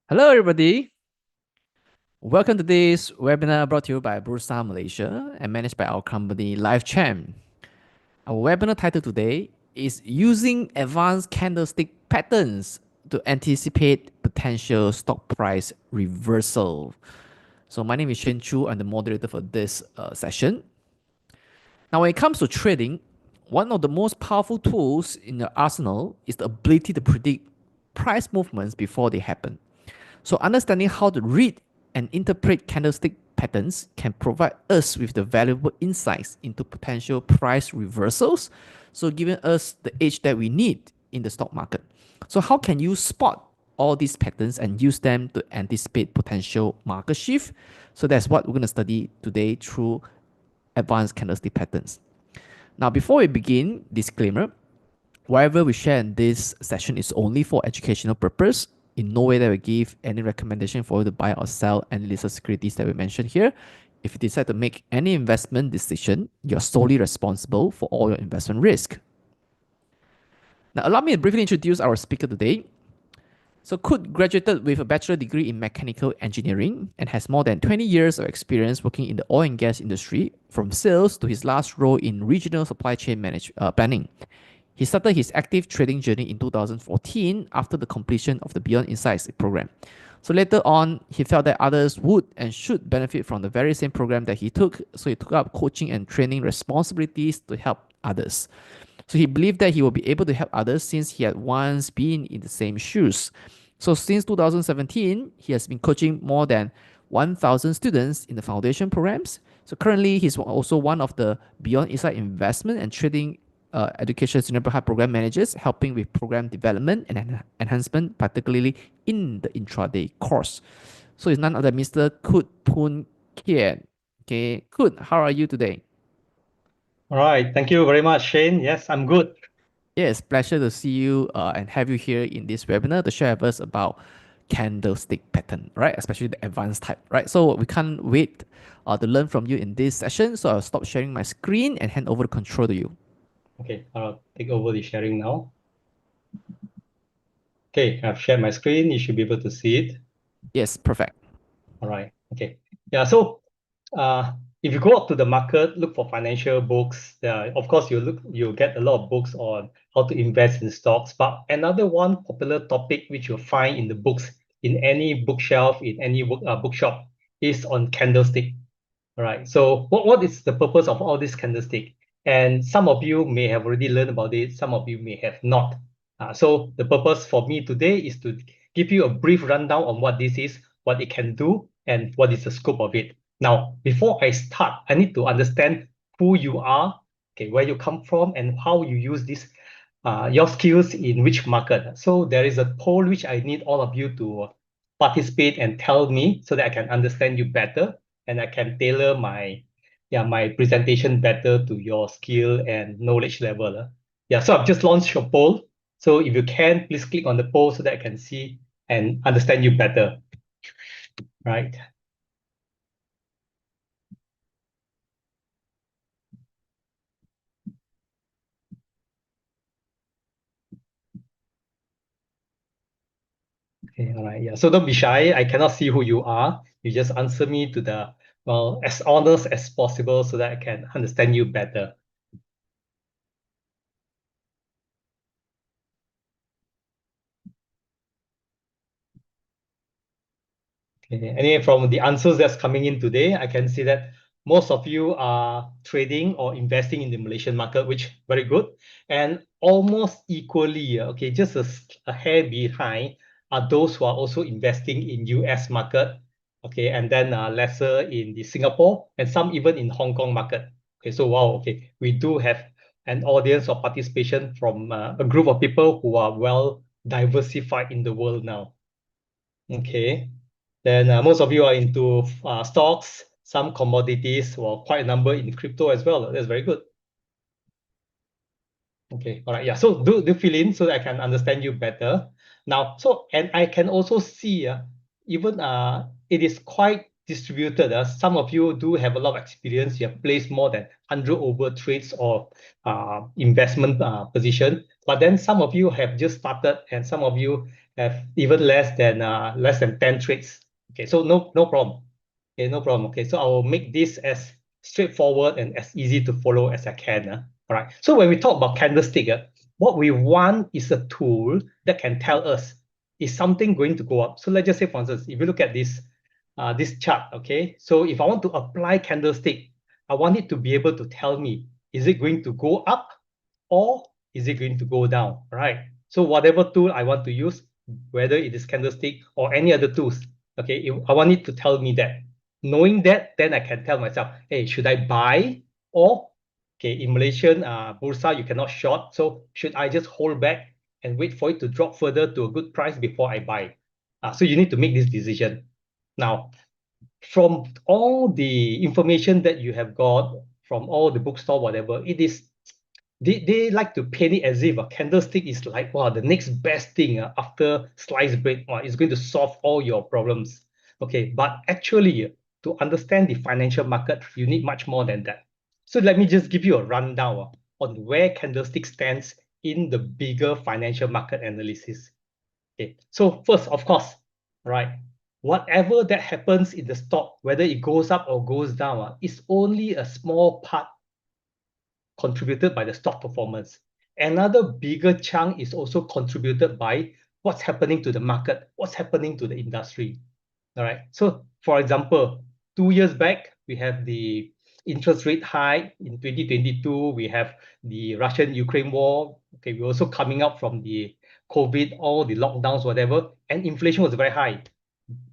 Hello, everybody. Welcome to this webinar brought to you by Bursa Malaysia and managed by our company LifeChamp. Our webinar title today is Using Advanced Candlestick Patterns to Anticipate Potential Stock Price Reversal. So, my name is Shen Chu. I'm the moderator for this session. Now, when it comes to trading, one of the most powerful tools in the arsenal is the ability to predict price movements before they happen. So understanding how to read and interpret candlestick patterns can provide us with the valuable insights into potential price reversals, so giving us the edge that we need in the stock market. So how can you spot all these patterns and use them to anticipate potential market shift? So that's what we're going to study today through advanced candlestick patterns. Now, before we begin, disclaimer, whatever we share in this session is only for educational purpose. In no way that we give any recommendation for you to buy or sell any listed securities that we mentioned here. If you decide to make any investment decision, you're solely responsible for all your investment risk. Now, allow me to briefly introduce our speaker today. So Koot graduated with a bachelor degree in mechanical engineering and has more than 20 years of experience working in the oil and gas industry, from sales to his last role in regional supply chain planning. He started his active trading journey in 2014 after the completion of the Beyond Insights program. So later on, he felt that others would and should benefit from the very same program that he took. So he took up coaching and training responsibilities to help others. So he believed that he will be able to help others since he had once been in the same shoes. So since 2017, he has been coaching more than 1,000 students in the foundation programs. So currently, he's also one of the Beyond Insight investment and trading education senior program managers, helping with program development and enhancement, particularly in the intraday course. So it's none other Mr. Koot Poon Khiat. Okay, Koot, how are you today? All right. Thank you very much, Shane. Yes, I'm good. Yes, pleasure to see you and have you here in this webinar to share with us about candlestick pattern, right? Especially the advanced type, right? So we can't wait to learn from you in this session. So I'll stop sharing my screen and hand over the control to you. Okay, I'll take over the sharing now. Okay, I've shared my screen. You should be able to see it. Yes, perfect. All right. Okay. Yeah. So, if you go up to the market, look for financial books. Of course, you'll get a lot of books on how to invest in stocks. But another one popular topic which you'll find in the books in any bookshelf in any bookshop is on candlestick. All right. So, what is the purpose of all this candlestick? And some of you may have already learned about it. Some of you may have not. So the purpose for me today is to give you a brief rundown on what this is, what it can do, and what is the scope of it. Now, before I start, I need to understand who you are, okay, where you come from, and how you use this, your skills in which market. So there is a poll which I need all of you to participate and tell me so that I can understand you better and I can tailor my presentation better to your skill and knowledge level. Yeah, so I've just launched a poll. So if you can, please click on the poll so that I can see and understand you better. Right. Okay, all right. Yeah. So don't be shy. I cannot see who you are. You just answer me to the, well, as honest as possible so that I can understand you better. Okay. Anyway, from the answers that's coming in today, I can see that most of you are trading or investing in the Malaysian market, which very good. And almost equally, okay, just a hair behind are those who are also investing in US market, okay, and then lesser in the Singapore and some even in Hong Kong market. Okay, so wow, okay, we do have an audience of participation from a group of people who are well diversified in the world now. Okay. Then most of you are into stocks, some commodities, or quite a number in crypto as well. That's very good. Okay, all right, yeah. So do fill in so that I can understand you better. Now, and I can also see even it is quite distributed. Some of you do have a lot of experience. You have placed more than 100 over trades or investment position. But then some of you have just started, and some of you have even less than 10 trades. Okay, so no problem. Okay, no problem. Okay, so I will make this as straightforward and as easy to follow as I can. All right. So when we talk about candlestick, what we want is a tool that can tell us is something going to go up. So let's just say, for instance, if you look at this chart, okay. So if I want to apply candlestick, I want it to be able to tell me, is it going to go up or is it going to go down, right? So whatever tool I want to use, whether it is candlestick or any other tools, okay, I want it to tell me that. Knowing that, then I can tell myself, hey, should I buy or, okay, in Malaysian bursa, you cannot short. So should I just hold back and wait for it to drop further to a good price before I buy? So you need to make this decision. Now, from all the information that you have got from all the bookstore, whatever, it is they like to paint it as if a candlestick is like, wow, the next best thing after sliced bread. Wow, it's going to solve all your problems. Okay, but actually, to understand the financial market, you need much more than that. So let me just give you a rundown on where candlestick stands in the bigger financial market analysis. Okay, so first, of course, right, whatever that happens in the stock, whether it goes up or goes down, is only a small part contributed by the stock performance. Another bigger chunk is also contributed by what's happening to the market, what's happening to the industry. All right. So, for example, 2 years back, we have the interest rate hike. In 2022, we have the Russian-Ukraine war. Okay, we're also coming up from the COVID, all the lockdowns, whatever, and inflation was very high.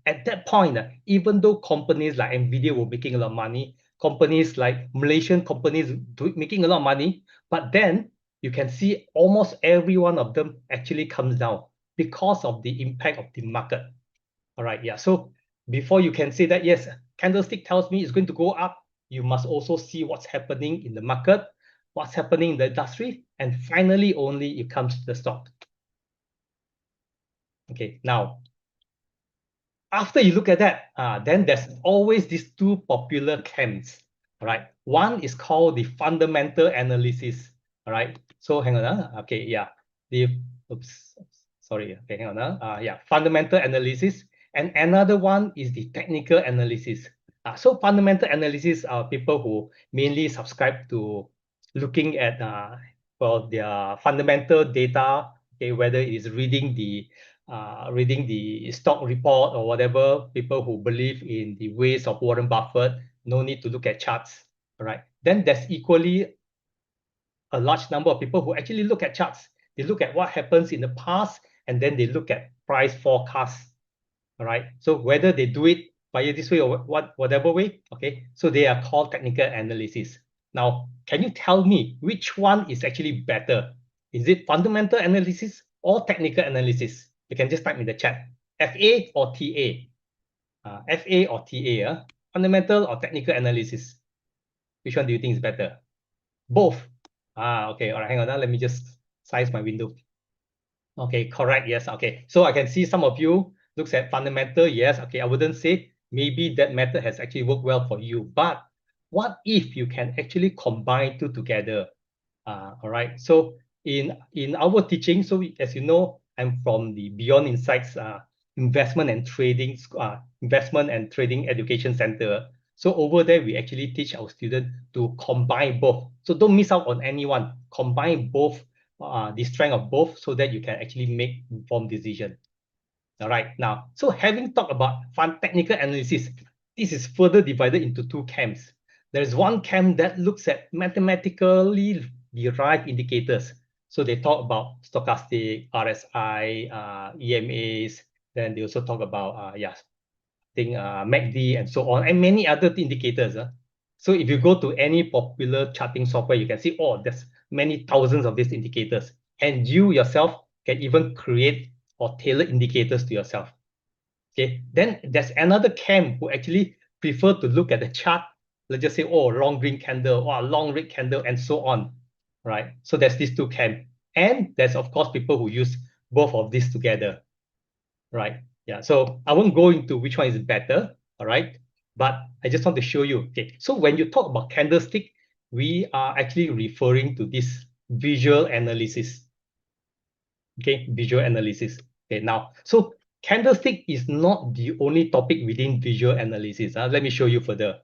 At that point, even though companies like Nvidia were making a lot of money, companies like Malaysian companies making a lot of money, but then you can see almost every one of them actually comes down because of the impact of the market. All right, yeah. So before you can say that, yes, candlestick tells me it's going to go up, you must also see what's happening in the market, what's happening in the industry, and finally only it comes to the stock. Okay, now after you look at that, then there's always these two popular camps. All right. One is called the fundamental analysis. All right. So hang on. Okay. Yeah. The oops. Sorry. Okay. Hang on. Yeah. Fundamental analysis. And another one is the technical analysis. So fundamental analysis are people who mainly subscribe to looking at well, their fundamental data. Okay, whether it is reading the stock report or whatever, people who believe in the ways of Warren Buffett, no need to look at charts, all right? Then there's equally a large number of people who actually look at charts. They look at what happens in the past, and then they look at price forecasts, all right? So whether they do it via this way or whatever way, okay? So they are called technical analysis. Now, can you tell me which one is actually better? Is it fundamental analysis or technical analysis? You can just type in the chat, FA or TA. FA or TA, fundamental or technical analysis. Which one do you think is better? Both. Okay, all right, hang on. Let me just size my window. Okay, correct. Yes. Okay. So I can see some of you looks at fundamental. Yes. Okay. I wouldn't say maybe that method has actually worked well for you, but what if you can actually combine two together? All right. So in our teaching, so as you know, I'm from the Beyond Insights Investment and Trading Education Center. So over there, we actually teach our students to combine both. So don't miss out on any one. Combine both, the strength of both, so that you can actually make informed decision. All right. Now, so having talked about technical analysis, this is further divided into two camps. There is one camp that looks at mathematically derived indicators. So they talk about stochastic, RSI, EMAs. Then they also talk about MACD and so on, and many other indicators. So if you go to any popular charting software, you can see, oh, there's many thousands of these indicators. And you yourself can even create or tailor indicators to yourself. Okay, then there's another camp who actually prefer to look at the chart. Let's just say, oh, long green candle, or long red candle, and so on. Right. So there's these two camps. And there's, of course, people who use both of these together. Right. Yeah. So I won't go into which one is better. All right. But I just want to show you. Okay. So when you talk about candlestick, we are actually referring to this visual analysis. Okay. Visual analysis. Okay, now, so candlestick is not the only topic within visual analysis. Let me show you further.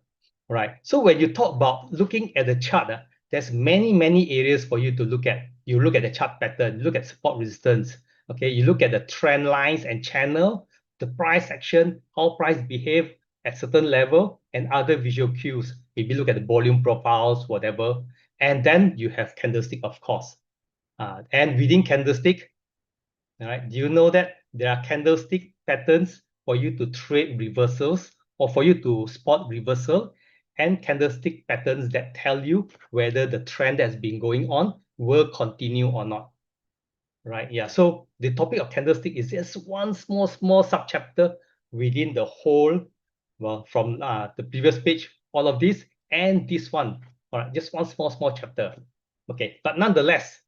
All right. So when you talk about looking at the chart, there's many areas for you to look at. You look at the chart pattern, you look at support resistance. Okay, you look at the trend lines and channel, the price action, how price behave at certain level, and other visual cues. Maybe look at the volume profiles, whatever. And then you have candlestick, of course. And within candlestick, all right, do you know that there are candlestick patterns for you to trade reversals or for you to spot reversal, and candlestick patterns that tell you whether the trend that's been going on will continue or not? Right? Yeah. So the topic of candlestick is just one small subchapter within the whole, well, from the previous page, all of this and this one. All right, just one small chapter. Okay, but nonetheless,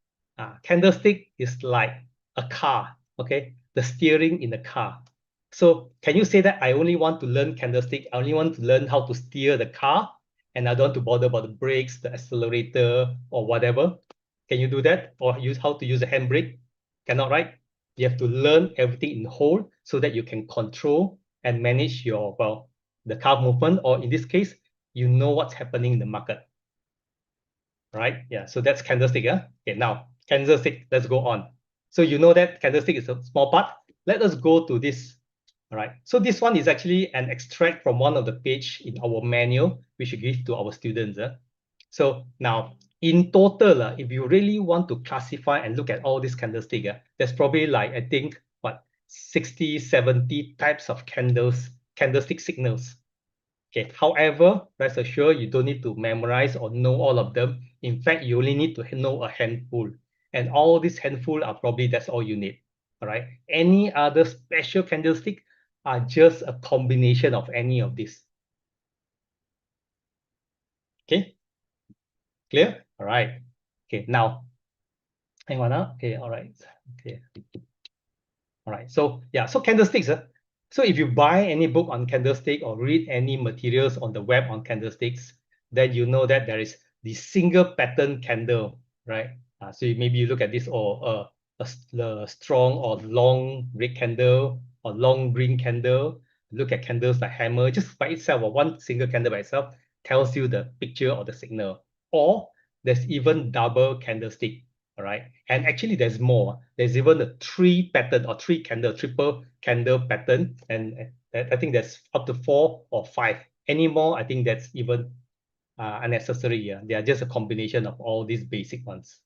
candlestick is like a car. Okay, the steering in the car. So can you say that I only want to learn candlestick? I only want to learn how to steer the car, and I don't want to bother about the brakes, the accelerator, or whatever. Can you do that? Or use how to use a handbrake? Cannot, right? You have to learn everything in whole so that you can control and manage your, well, the car movement, or in this case, you know what's happening in the market. Right? Yeah. So that's candlestick. Yeah. Okay. Now candlestick. Let's go on. So you know that candlestick is a small part. Let us go to this. All right. So this one is actually an extract from one of the page in our manual, which we give to our students. So now in total, if you really want to classify and look at all these candlestick, there's probably like, I think, what, 60, 70 types of candlestick signals. Okay. However, rest assured, you don't need to memorize or know all of them. In fact, you only need to know a handful. And all these handful are probably that's all you need. All right. Any other special candlestick are just a combination of any of these. Okay. Clear? All right. Okay. Now, hang on. Okay. All right. Okay. All right. So yeah. So candlesticks. So if you buy any book on candlestick or read any materials on the web on candlesticks, then you know that there is the single pattern candle, right? So maybe you look at this, or a strong or long red candle or long green candle. Look at candles like hammer, just by itself, or one single candle by itself tells you the picture or the signal. Or there's even double candlestick, all right? And actually there's more. There's even a three pattern or triple candle pattern. And I think there's up to 4 or 5. Any more, I think that's even unnecessary. Yeah, they are just a combination of all these basic ones.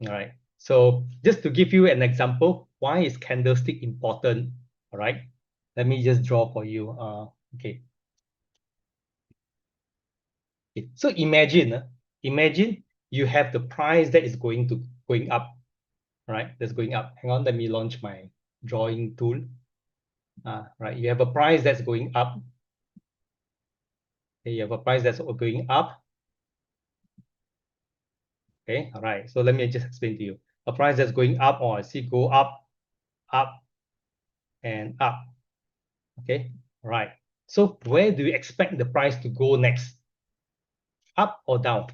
All right. So just to give you an example, why is candlestick important? All right. Let me just draw for you. Okay. So imagine you have the price that is going up, right? That's going up. Hang on, let me launch my drawing tool. Right, you have a price that's going up. Okay, you have a price that's going up. Okay, all right. So let me just explain to you. A price that's going up, or I see go up, and up. Okay, all right. So where do you expect the price to go next? Up or down?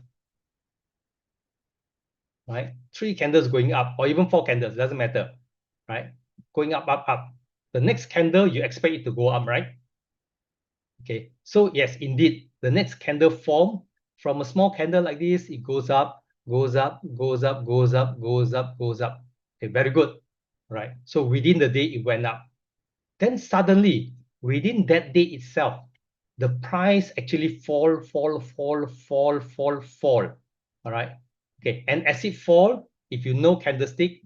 Right? 3 candles going up, or even 4 candles, doesn't matter. Right? Going up, up, up. The next candle, you expect it to go up, right? Okay, so yes, indeed, the next candle form from a small candle like this, it goes up, goes up, goes up, goes up, goes up, goes up. Okay, very good. Right. So within the day, it went up. Then suddenly, within that day itself, the price actually fall. All right. Okay, and as it fall, if you know candlestick,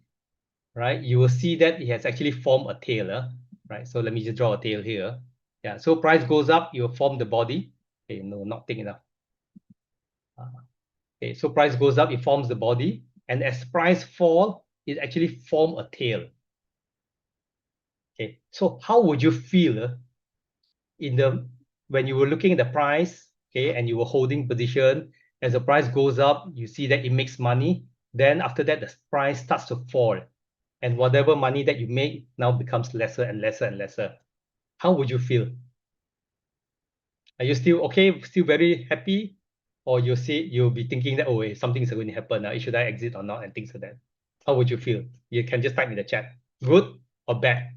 right, you will see that it has actually formed a tail. Right. So let me just draw a tail here. Yeah. So price goes up, you will form the body. Okay, no, not thick enough. Okay, so price goes up, it forms the body, and as price fall, it actually form a tail. Okay, so how would you feel in the when you were looking at the price, okay, and you were holding position? As the price goes up, you see that it makes money. Then after that, the price starts to fall, and whatever money that you make now becomes lesser and lesser and lesser. How would you feel? Are you still okay, still very happy? Or you'll be thinking that, oh, something is going to happen. Should I exit or not? And things like that. How would you feel? You can just type in the chat. Good, or bet?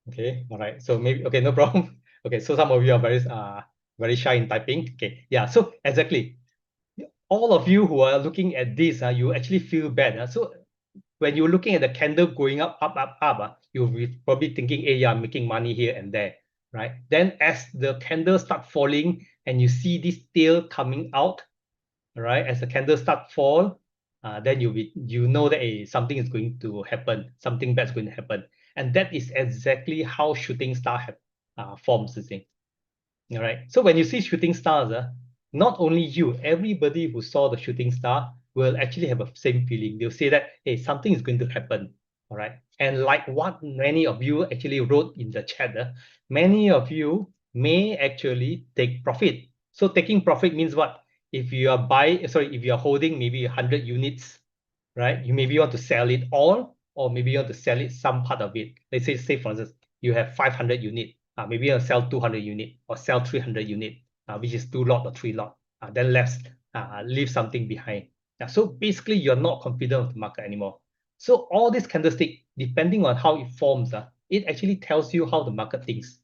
Okay, all right. So maybe, okay, no problem. Okay, so some of you are very shy in typing. Okay, yeah, so exactly. All of you who are looking at this, you actually feel bad. So when you're looking at the candle going up, up, up, up, you'll be probably thinking, hey, yeah, I'm making money here and there, right? Then as the candle start falling and you see this tail coming out, right? As the candle start fall, then you know that hey, something is going to happen, something bad's going to happen, and that is exactly how shooting star forms. You see, all right. So when you see shooting stars, not only you, everybody who saw the shooting star will actually have a same feeling. They'll say that hey, something is going to happen. All right. And like what many of you actually wrote in the chat, many of you may actually take profit. So taking profit means what? If you are if you are holding maybe 100 units, right? You maybe want to sell it all, or maybe you want to sell it some part of it. Let's say for instance, you have 500 unit. Maybe you want to sell 200 unit or sell 300 unit, which is 2 lot or 3 lot. Then leave something behind. So basically, you're not confident of the market anymore. So all this candlestick, depending on how it forms, it actually tells you how the market thinks.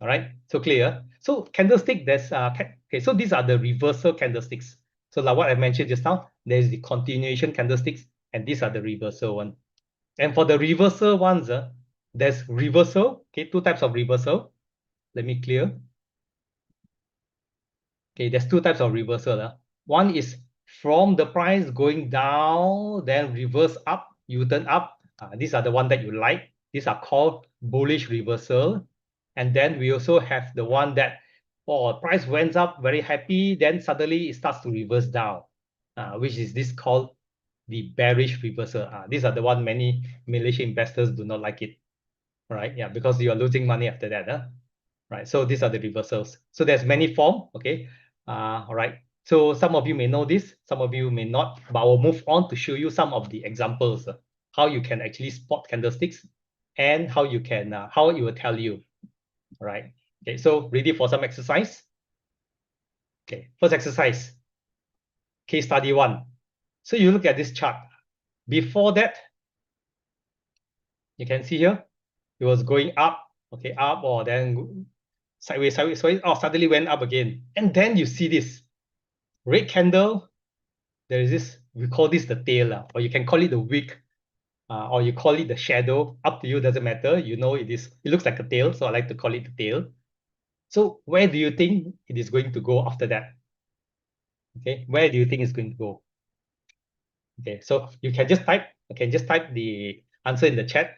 All right, so clear. So candlestick, there's okay. So these are the reversal candlesticks. So like what I mentioned just now, there's the continuation candlesticks, and these are the reversal one. And for the reversal ones, there's reversal. Okay, 2 types of reversal. Let me clear. Okay, there's 2 types of reversal. One is from the price going down, then reverse up, U-turn up. These are the one that you like. These are called bullish reversal. And then we also have the one that, oh, price went up, very happy, then suddenly it starts to reverse down, which is this called the bearish reversal. These are the one many Malaysian investors do not like it, right? Yeah, because you are losing money after that. Right, so these are the reversals. So there's many form, okay? All right, so some of you may know this, some of you may not, but I will move on to show you some of the examples, how you can actually spot candlesticks and how you can, how it will tell you, all right? Okay, so ready for some exercise? Okay, first exercise, case study 1. So you look at this chart. Before that, you can see here, it was going up, okay, up, or then sideways, sideways, sideways, oh, suddenly went up again. And then you see this red candle. There is this, we call this the tail, or you can call it the wick, or you call it the shadow, up to you, doesn't matter. You know, it looks like a tail, so I like to call it the tail. So where do you think it is going to go after that? Okay, where do you think it's going to go? Okay, so you can just type, the answer in the chat,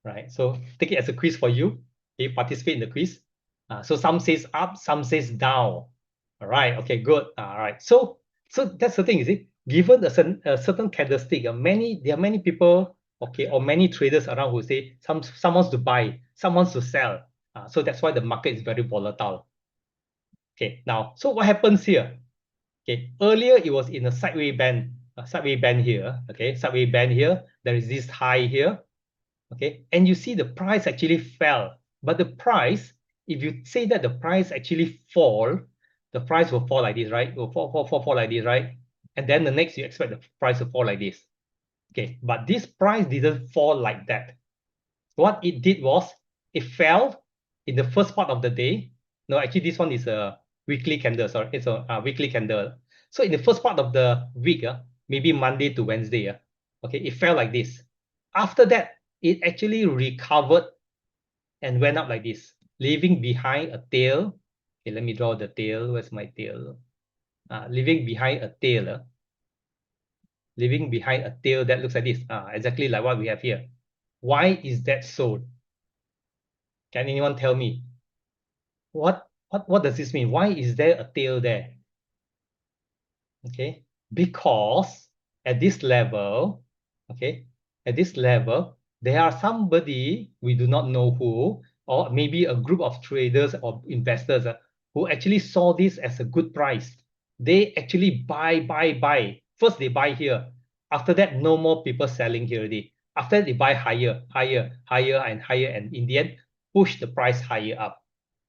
right? So take it as a quiz for you. Okay, participate in the quiz. So some says up, some says down. All right, okay, good. All right, so that's the thing, is it? Given a certain candlestick, there are many people, okay, or many traders around who say some wants to buy, some wants to sell. So that's why the market is very volatile. Okay, now, so what happens here? Okay, earlier it was in a sideways band, here. Okay, sideways band here. There is this high here. Okay, and you see the price actually fell. But the price, if you say that the price actually fall, the price will fall like this, right? It will fall like this, right? And then the next you expect the price to fall like this. Okay, but this price didn't fall like that. What it did was it fell in the first part of the day. No, actually this one is a weekly candle. Sorry, it's a weekly candle. So in the first part of the week, maybe Monday to Wednesday, okay, it fell like this. After that, it actually recovered and went up like this, leaving behind a tail. Okay, let me draw the tail. Where's my tail? Leaving behind a tail. Leaving behind a tail that looks like this. Exactly like what we have here. Why is that so? Can anyone tell me? What does this mean? Why is there a tail there? Okay, because at this level, okay, at this level, there are somebody we do not know who, or maybe a group of traders or investors who actually saw this as a good price. They actually buy. First they buy here. After that, no more people selling here already. After that, they buy higher, and higher, and in the end, push the price higher up.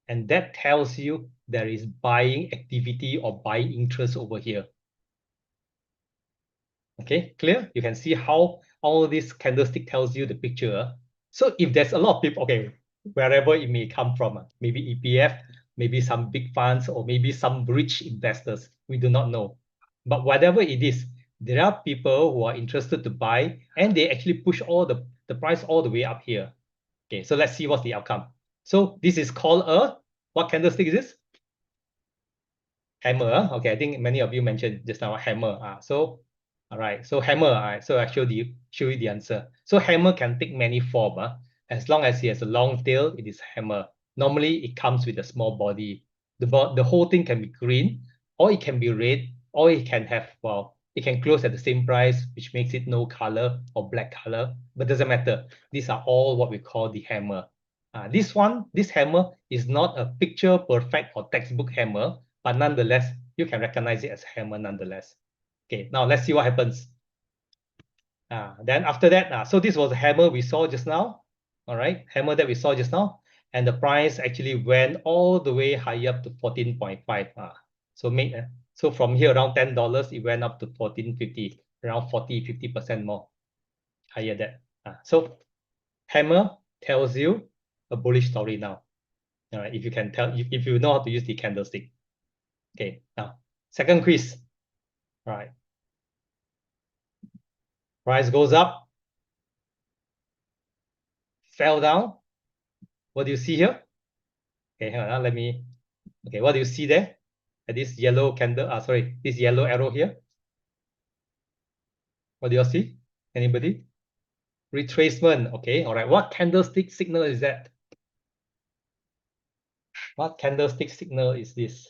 And that tells you there is buying activity or buying interest over here. Okay, clear? You can see how all this candlestick tells you the picture. So if there's a lot of people, okay, wherever it may come from, maybe EPF, maybe some big funds, or maybe some rich investors, we do not know. But whatever it is, there are people who are interested to buy, and they actually push all the price all the way up here. Okay, so let's see what's the outcome. So this is called what candlestick is this? Hammer. Okay, I think many of you mentioned just now hammer. So all right, so hammer. All right, so I show you the answer. So hammer can take many form. As long as it has a long tail, it is hammer. Normally, it comes with a small body. The whole thing can be green, or it can be red, or it can have, well, it can close at the same price, which makes it no color or black color, but doesn't matter. These are all what we call the hammer. This hammer is not a picture perfect or textbook hammer, but nonetheless, you can recognize it as hammer nonetheless. Okay, now let's see what happens. Then after that, so this was a hammer we saw just now. All right, hammer that we saw just now. And the price actually went all the way high up to 14.5. So from here around $10, it went up to 14.50, around 50% more higher that. So hammer tells you a bullish story now. All right, if you can tell, if you know how to use the candlestick. Okay, now second quiz. All right. Price goes up, fell down. What do you see here? Okay, hang on, okay, what do you see there? This yellow candle, this yellow arrow here. What do you see? Anybody? Retracement. Okay, all right. What candlestick signal is that? What candlestick signal is this?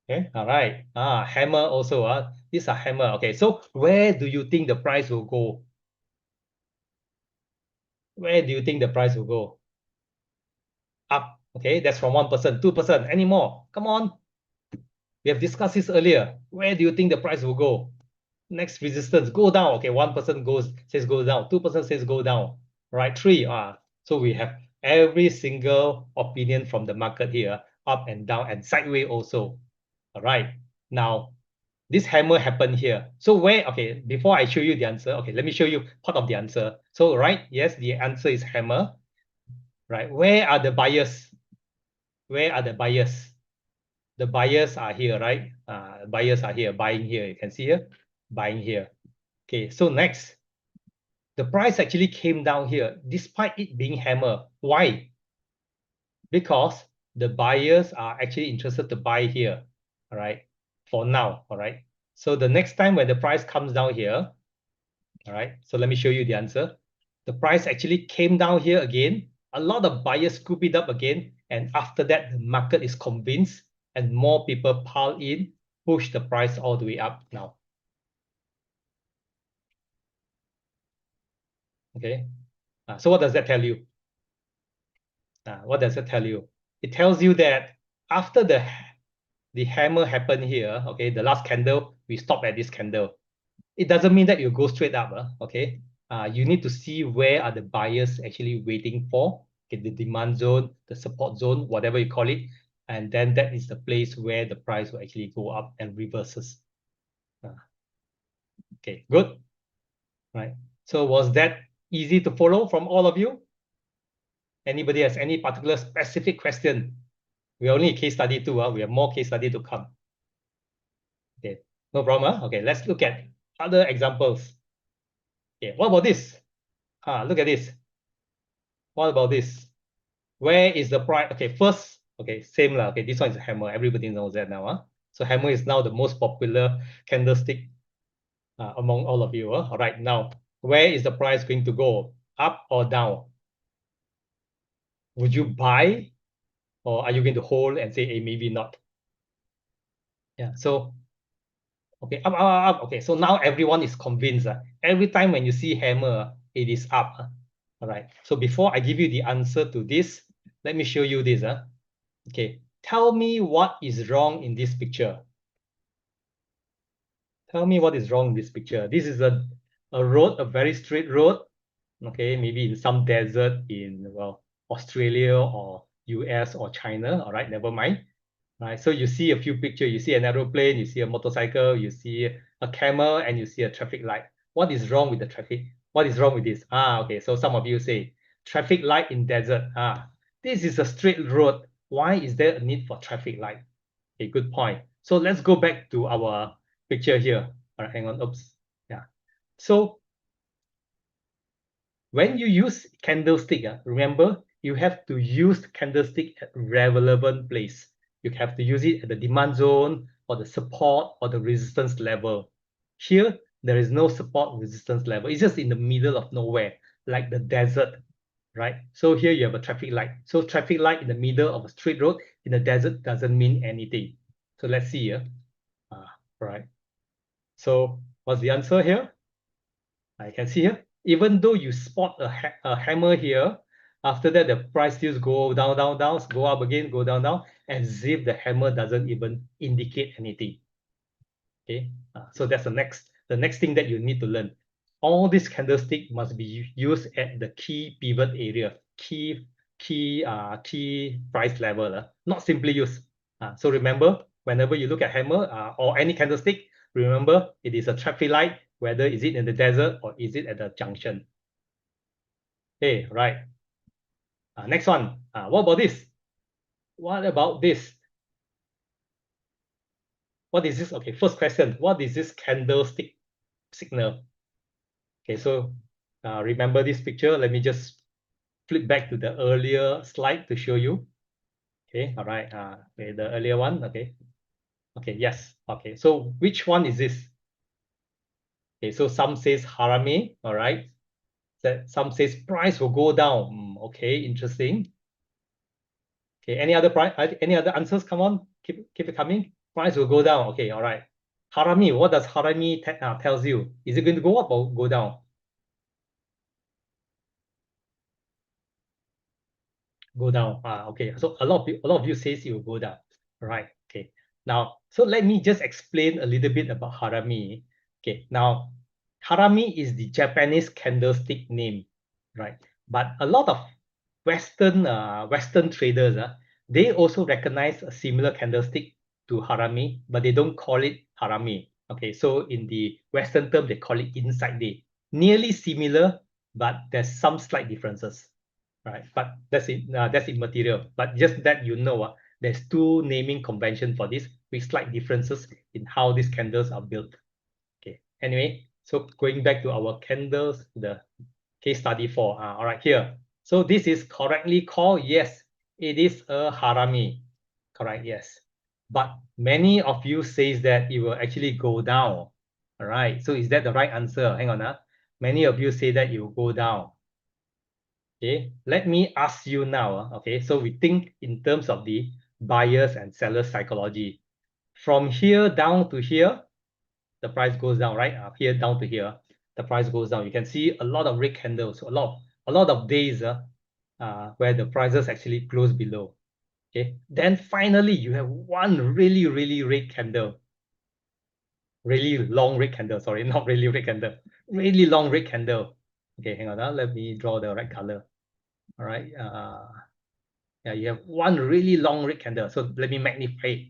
Okay, all right. Hammer also. These are hammer. Okay, so where do you think the price will go? Where do you think the price will go? Up. Okay, that's from 1%, 2%, any more? Come on. We have discussed this earlier. Where do you think the price will go? Next resistance, go down. Okay, 1% says go down, 2% says go down. Right, 3. So we have every single opinion from the market here, up and down and sideways also. All right. Now, this hammer happened here. So okay, before I show you the answer, okay, let me show you part of the answer. So, right, yes, the answer is hammer. Right, where are the buyers? Where are the buyers? The buyers are here, right? Buyers are here, buying here. You can see here, buying here. Okay, so next, the price actually came down here despite it being hammer. Why? Because the buyers are actually interested to buy here, all right, for now, all right? So the next time when the price comes down here, all right, so let me show you the answer. The price actually came down here again. A lot of buyers scoop it up again. And after that, the market is convinced and more people pile in, push the price all the way up now. Okay. So what does that tell you? What does it tell you? It tells you that after the hammer happened here, okay, the last candle, we stop at this candle. It doesn't mean that you go straight up, okay? You need to see where are the buyers actually waiting for, okay, the demand zone, the support zone, whatever you call it. And then that is the place where the price will actually go up and reverses. Okay, good. Right. So was that easy to follow from all of you? Anybody has any particular specific question? We're only a case study too. We have more case study to come. Okay, no problem. Okay, let's look at other examples. Okay, what about this? Look at this. What about this? Where is the price? Okay, first, okay, same lah. Okay, this one is a hammer. Everybody knows that now. So hammer is now the most popular candlestick among all of you. All right, now, where is the price going to go? Up or down? Would you buy, or are you going to hold and say, hey, maybe not? Yeah, so, okay, up, up, up, up. Okay, so now everyone is convinced. Every time when you see hammer, it is up. All right, so before I give you the answer to this, let me show you this. Okay, tell me what is wrong in this picture. Tell me what is wrong in this picture. This is a road, a very straight road. Okay, maybe in some desert in, well, Australia or US or China. All right, never mind. Right, so you see a few pictures. You see an aeroplane, you see a motorcycle, you see a camel, and you see a traffic light. What is wrong with the traffic? What is wrong with this? Okay, so some of you say traffic light in desert. This is a straight road. Why is there a need for traffic light? Okay, good point. So let's go back to our picture here. All right, hang on. Oops. Yeah. So when you use candlestick, remember you have to use candlestick at relevant place. You have to use it at the demand zone or the support or the resistance level. Here, there is no support resistance level. It's just in the middle of nowhere, like the desert, right? So here you have a traffic light. So traffic light in the middle of a straight road in the desert doesn't mean anything. So let's see here. Right. So what's the answer here? I can see here, even though you spot a hammer here, after that the price still go down, down, down, go up again, go down, down, as if the hammer doesn't even indicate anything. Okay, so that's the next thing that you need to learn. All these candlestick must be used at the key pivot area, key price level, not simply use. So remember, whenever you look at hammer or any candlestick, remember it is a traffic light, whether is it in the desert or is it at the junction. Okay, right. Next one. What about this? What about this? What is this? Okay, first question. What is this candlestick signal? Okay, so remember this picture. Let me just flip back to the earlier slide to show you. Okay, all right. Okay, the earlier one. Okay. Okay, yes. Okay, so which one is this? Okay, so some says harami, all right. Some says price will go down. Okay, interesting. Okay, any other price? Any other answers? Come on, keep it coming. Price will go down. Okay, all right. Harami, what does harami tells you? Is it going to go up or go down? Go down. Okay. So a lot of you says it will go down. All right. Okay. Now, so let me just explain a little bit about harami. Okay. Now, harami is the Japanese candlestick name, right? But a lot of Western traders, they also recognize a similar candlestick to harami, but they don't call it harami. Okay. So in the Western term, they call it inside day. Nearly similar, but there's some slight differences. Right, but that's immaterial. But just that there's two naming convention for this with slight differences in how these candles are built. Okay. Anyway, so going back to our candles, the case study 4. All right, here. So this is correctly called, yes, it is a harami. Correct, yes. But many of you says that it will actually go down. All right, so is that the right answer? Hang on. Many of you say that it will go down. Okay, let me ask you now. Okay, so we think in terms of the buyers and sellers psychology. From here down to here, the price goes down, right? Here down to here, the price goes down. You can see a lot of red candles, a lot of days where the prices actually close below. Okay, then finally you have one really, really red candle, really long red candle. Sorry, not really red candle, really long red candle. Okay, hang on. Let me draw the right color. All right. Yeah, you have one really long red candle. So let me magnify it,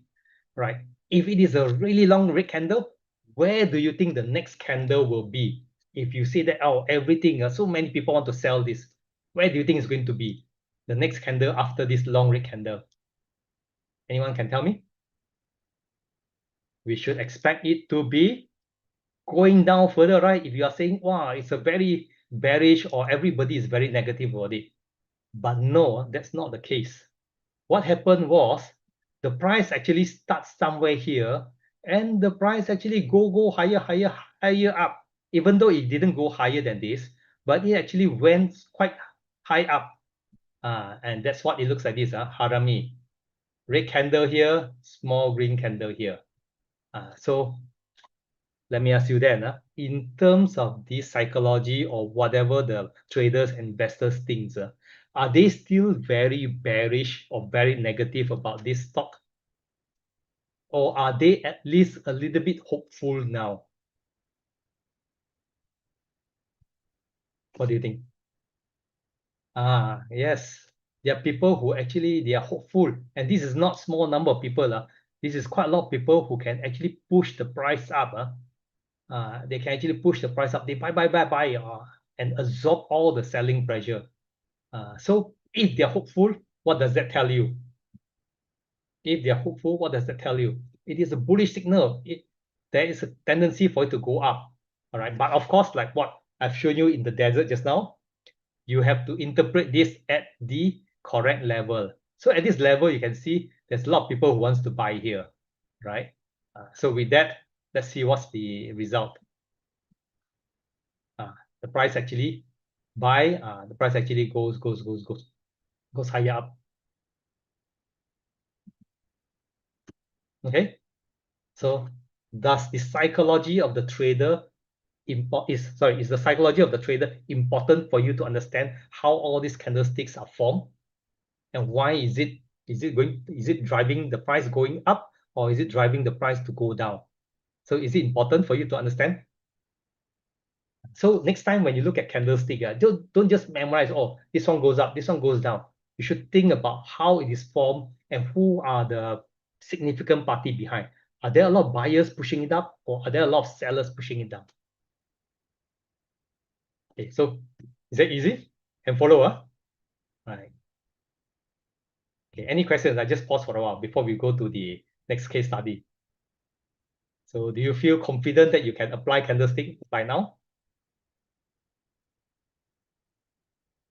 right? If it is a really long red candle, where do you think the next candle will be? If you say that, oh, everything, so many people want to sell this, where do you think it's going to be? The next candle after this long red candle? Anyone can tell me? We should expect it to be going down further, right? If you are saying, wow, it's a very bearish or everybody is very negative about it. But no, that's not the case. What happened was the price actually starts somewhere here and the price actually go higher up, even though it didn't go higher than this, but it actually went quite high up. And that's what it looks like this, harami. Red candle here, small green candle here. So let me ask you then, in terms of this psychology or whatever the traders and investors think, are they still very bearish or very negative about this stock? Or are they at least a little bit hopeful now? What do you think? Yes. There are people who actually, they are hopeful. And this is not small number of people. This is quite a lot of people who can actually push the price up. They can actually push the price up. They buy, and absorb all the selling pressure. So if they're hopeful, what does that tell you? If they're hopeful, what does that tell you? It is a bullish signal. There is a tendency for it to go up. All right. But of course, like what I've shown you in the desert just now, you have to interpret this at the correct level. So at this level, you can see there's a lot of people who wants to buy here, right? So with that, let's see what's the result. The price actually buy, the price actually goes higher up. Okay, so does the psychology of the trader is the psychology of the trader important for you to understand how all these candlesticks are formed, and why is it driving the price going up, or is it driving the price to go down? So is it important for you to understand? So next time when you look at candlestick, don't just memorize, oh, this one goes up, this one goes down. You should think about how it is formed and who are the significant party behind. Are there a lot of buyers pushing it up, or are there a lot of sellers pushing it down? Okay, so is that easy? Can follow, Right. Okay, any questions? I just pause for a while before we go to the next case study. So do you feel confident that you can apply candlestick by now?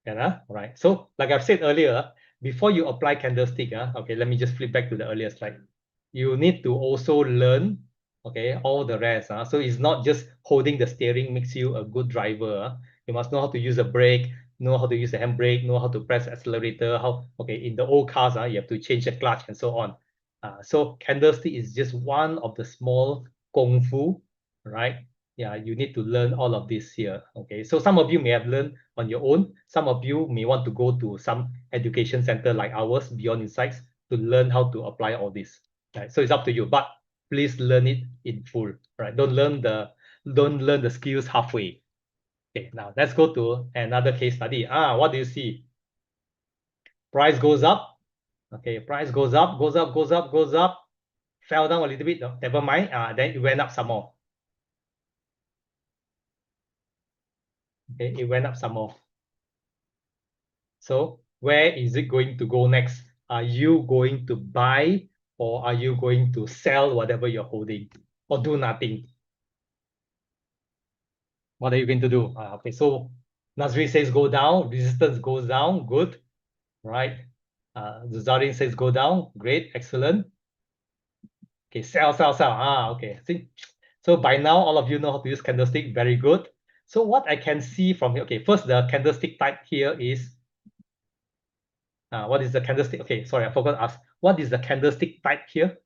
Yeah, all right. So like I've said earlier, before you apply candlestick, okay, let me just flip back to the earlier slide. You need to also learn, okay, all the rest. So it's not just holding the steering makes you a good driver. You must know how to use the brake, know how to use the handbrake, know how to press accelerator, okay, in the old cars, you have to change the clutch and so on. So candlestick is just one of the small kung fu, right? Yeah, you need to learn all of this here. Okay, so some of you may have learned on your own. Some of you may want to go to some education center like ours, Beyond Insights, to learn how to apply all this. Right? So it's up to you, but please learn it in full. Right? Don't learn the skills halfway. Okay, now let's go to another case study. What do you see? Price goes up. Okay, price goes up, goes up, fell down a little bit. No, never mind. Then it went up some more. Okay, it went up some more. So where is it going to go next? Are you going to buy, or are you going to sell whatever you're holding, or do nothing? What are you going to do? Okay, so Nazri says go down, resistance goes down, good, right? Zuzarin says go down, great, excellent. Okay, sell. Okay, see. So by now, all of you know how to use candlestick, very good. So what I can see from here, okay, first the candlestick type here is, what is the candlestick? Okay, sorry, I forgot to ask. What is the candlestick type here?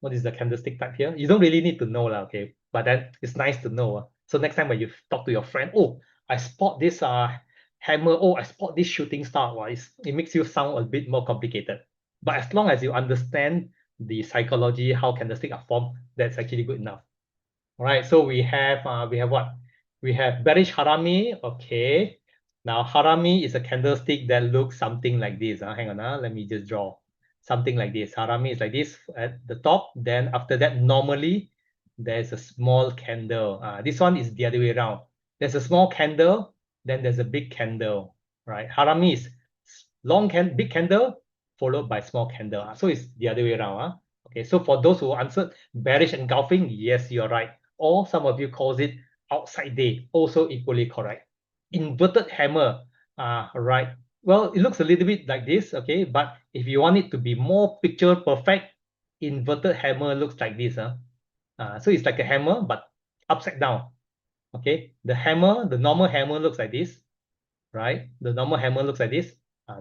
What is the candlestick type here? You don't really need to know, okay? But then it's nice to know. So next time when you talk to your friend, oh, I spot this hammer. Oh, I spot this shooting star. Well, it makes you sound a bit more complicated. But as long as you understand the psychology, how candlestick are formed, that's actually good enough. All right, so we have what? We have bearish harami. Okay. Now harami is a candlestick that looks something like this. Hang on, let me just draw something like this. Harami is like this at the top. Then after that, normally there's a small candle. This one is the other way around. There's a small candle, then there's a big candle. Right? Harami is big candle followed by small candle. So it's the other way around. Okay, so for those who answered bearish engulfing, yes, you're right. Or some of you calls it outside day, also equally correct. Inverted hammer, right. Well, it looks a little bit like this, okay, but if you want it to be more picture perfect, inverted hammer looks like this. So it's like a hammer, but upside down, okay. The normal hammer looks like this, right? The normal hammer looks like this.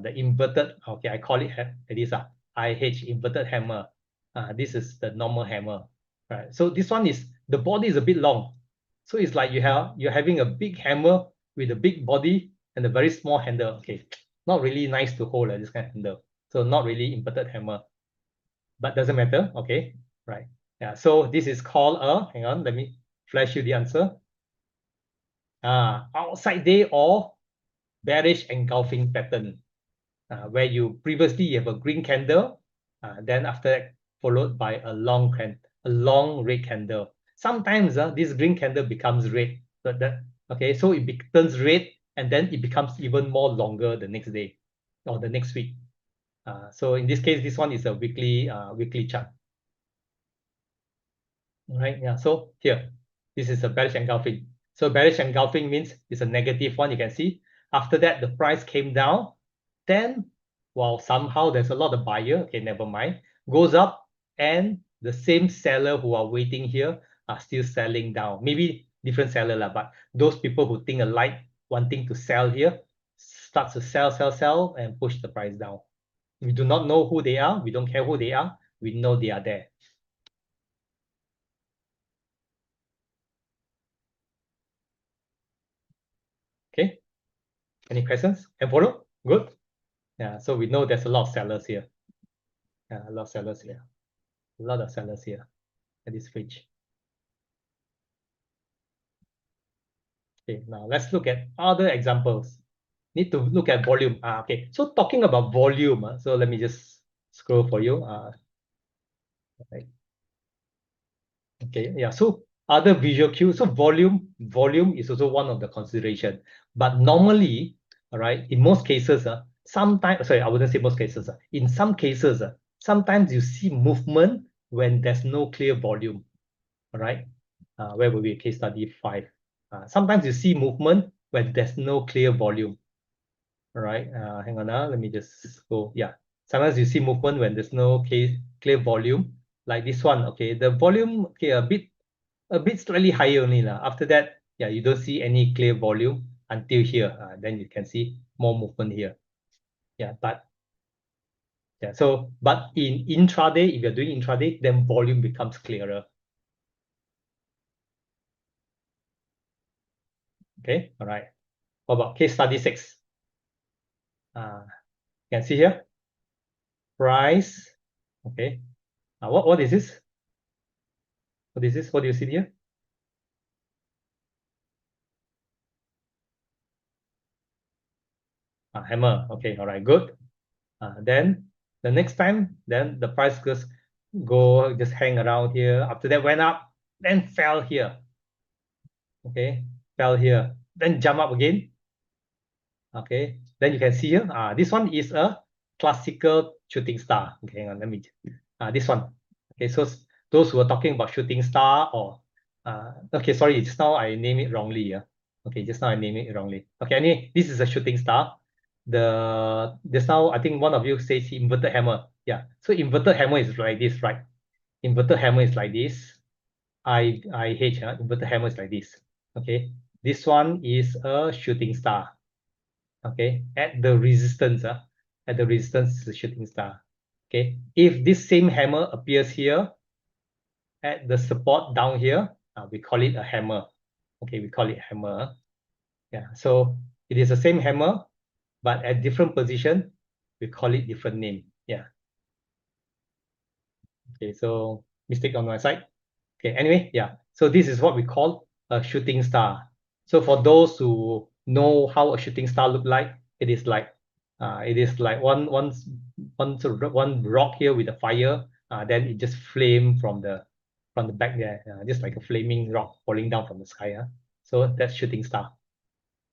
The inverted, okay, I call it this IH, inverted hammer. This is the normal hammer, right? So this one is, the body is a bit long. So it's like you're having a big hammer with a big body and a very small handle. Okay, not really nice to hold this kind of handle. So not really inverted hammer, but doesn't matter. Okay, right. Yeah, so this is called hang on, let me flash you the answer. Outside day or bearish engulfing pattern, where you previously you have a green candle, then after that followed by a long red candle. Sometimes this green candle becomes red, but okay, so it turns red and then it becomes even more longer the next day or the next week. So in this case, this one is a weekly chart. Right, yeah. So here, this is a bearish engulfing. So bearish engulfing means it's a negative one, you can see. After that, the price came down. Then, well, somehow there's a lot of buyer, okay, never mind, goes up, and the same seller who are waiting here are still selling down. Maybe different seller, but those people who think alike, wanting to sell here, starts to sell, and push the price down. We do not know who they are. We don't care who they are. We know they are there. Okay. Any questions? Can follow? Good. Yeah. So we know there's a lot of sellers here. Yeah, a lot of sellers here. A lot of sellers here at this range. Okay. Now let's look at other examples. Need to look at volume. Okay. So talking about volume. So let me just scroll for you. Right. Okay. Yeah. So other visual cues. So volume is also one of the consideration. But normally, all right, in most cases, sometimes, sorry, I wouldn't say most cases. In some cases, sometimes you see movement when there's no clear volume. All right. Where will be case study 5? Sometimes you see movement when there's no clear volume. All right. Hang on. Let me just go. Yeah. Sometimes you see movement when there's no clear volume, like this one. Okay. The volume, okay, a bit slightly higher only. After that, yeah, you don't see any clear volume until here. Then you can see more movement here. Yeah, but yeah, so but in intraday, if you're doing intraday, then volume becomes clearer. Okay, all right. What about case study 6? You can see here, price. Okay. What is this? What is this? What do you see here? Hammer. Okay, all right, good. Then the next time, then the price just hang around here. After that went up, then fell here. Okay, fell here, then jump up again. Okay, then you can see here. This one is a classical shooting star. Okay, hang on, let me. This one. Okay, so those who are talking about shooting star or okay, sorry, just now I named it wrongly. Yeah. Okay, just now I named it wrongly. Okay, anyway, this is a shooting star. Just now I think one of you says inverted hammer. Yeah. So inverted hammer is like this, right? Inverted hammer is like this. IH, inverted hammer is like this. Okay. This one is a shooting star. Okay. At the resistance, is a shooting star. Okay. If this same hammer appears here at the support down here, we call it a hammer. Okay, we call it hammer. Yeah. So it is the same hammer, but at different position, we call it different name. Yeah. Okay, so mistake on my side. Okay, anyway, yeah. So this is what we call a shooting star. So for those who know how a shooting star look like, it is like one rock here with a fire. Then it just flame from the back there, just like a flaming rock falling down from the sky. So that's shooting star.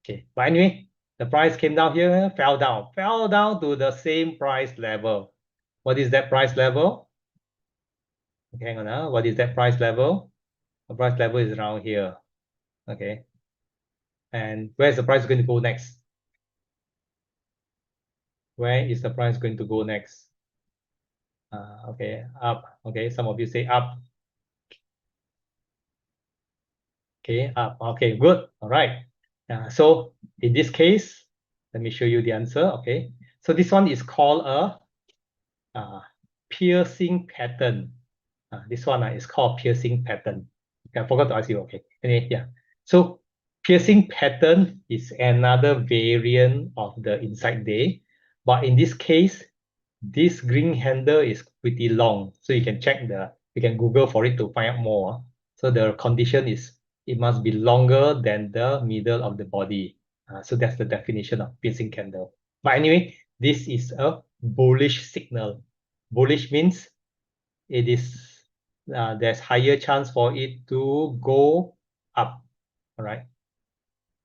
Okay, but anyway, the price came down here, fell down to the same price level. What is that price level? Okay, hang on. What is that price level? The price level is around here. Okay. And where's the price going to go next? Where is the price going to go next? Okay, up. Okay, some of you say up. Okay, up. Okay, good. All right. So in this case, let me show you the answer. Okay. So this one is called a piercing pattern. This one is called piercing pattern. Okay, I forgot to ask you. Okay. Anyway, yeah. So piercing pattern is another variant of the inside day, but in this case, this green handle is pretty long, so you can you can Google for it to find out more. So the condition is it must be longer than the middle of the body. So that's the definition of piercing candle. But anyway, this is a bullish signal. Bullish means it is there's higher chance for it to go up. All right.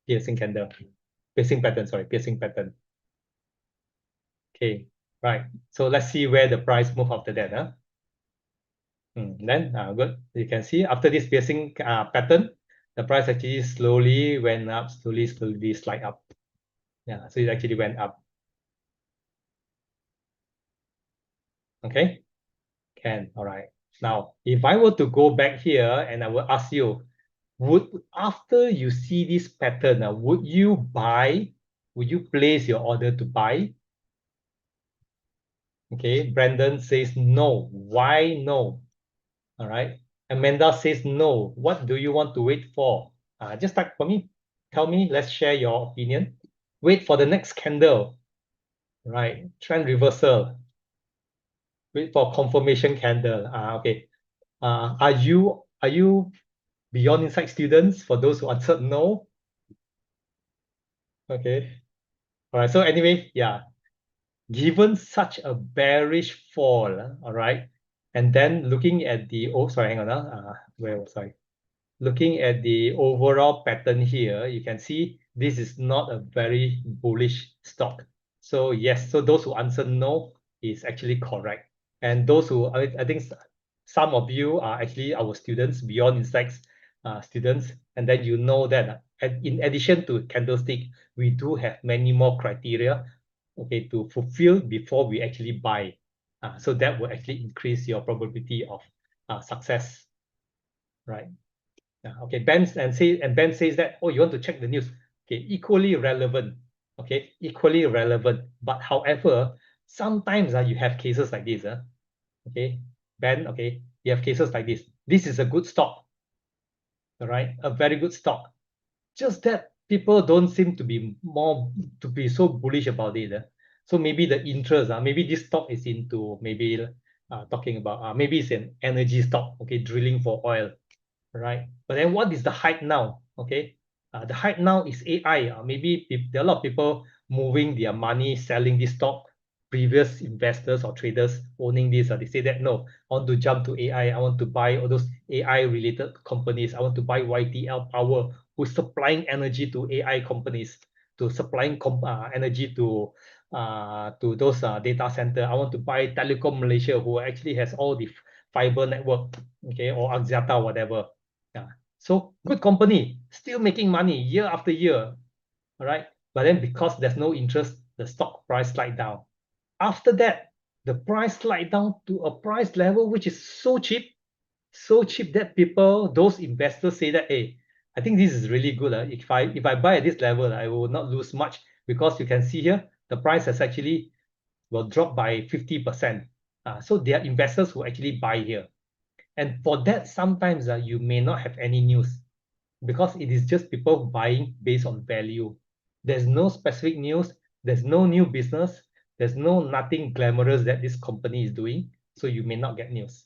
Piercing candle. Piercing pattern, sorry, piercing pattern. Okay, right. So let's see where the price move after that. Huh? Then good. You can see after this piercing pattern, the price actually slowly went up, slowly slide up. Yeah, so it actually went up. Okay, all right. Now, if I were to go back here and I will ask you, would after you see this pattern, would you buy? Would you place your order to buy? Okay, Brandon says no. Why no? All right. Amanda says no. What do you want to wait for? Just type for me. Tell me. Let's share your opinion. Wait for the next candle. Right. Trend reversal. Wait for confirmation candle. Okay. Are you Beyond Insight students? For those who answered no. Okay. All right. So anyway, yeah. Given such a bearish fall, all right, and then looking at the sorry, hang on, where was I? Looking at the overall pattern here, you can see this is not a very bullish stock. So yes, so those who answered no is actually correct. And those who, I think some of you are actually our students, Beyond Insights students, and then you know that in addition to candlestick, we do have many more criteria, okay, to fulfill before we actually buy. So that will actually increase your probability of success, right? Okay, Ben says that, oh, you want to check the news. Okay, equally relevant. Okay, equally relevant. But however, sometimes you have cases like this. Okay, Ben, okay, you have cases like this. This is a good stock, all right, a very good stock. Just that people don't seem to be so bullish about it. So maybe the interest, maybe this stock is into maybe talking about maybe it's an energy stock, okay, drilling for oil, right? But then what is the hype now? Okay, the hype now is AI. Maybe there are a lot of people moving their money, selling this stock. Previous investors or traders owning this, they say that no, I want to jump to AI. I want to buy all those AI related companies. I want to buy YTL Power, who's supplying energy to AI companies, to supplying energy to those data center. I want to buy Telecom Malaysia, who actually has all the fiber network, okay, or Axiata, whatever. Yeah. So good company, still making money year after year. All right. But then because there's no interest, the stock price slide down. After that, the price slide down to a price level which is so cheap that people, those investors say that, hey, I think this is really good. If I buy at this level, I will not lose much because you can see here, the price has actually will drop by 50%. So there are investors who actually buy here. And for that, sometimes you may not have any news because it is just people buying based on value. There's no specific news. There's no new business. There's nothing glamorous that this company is doing. So you may not get news,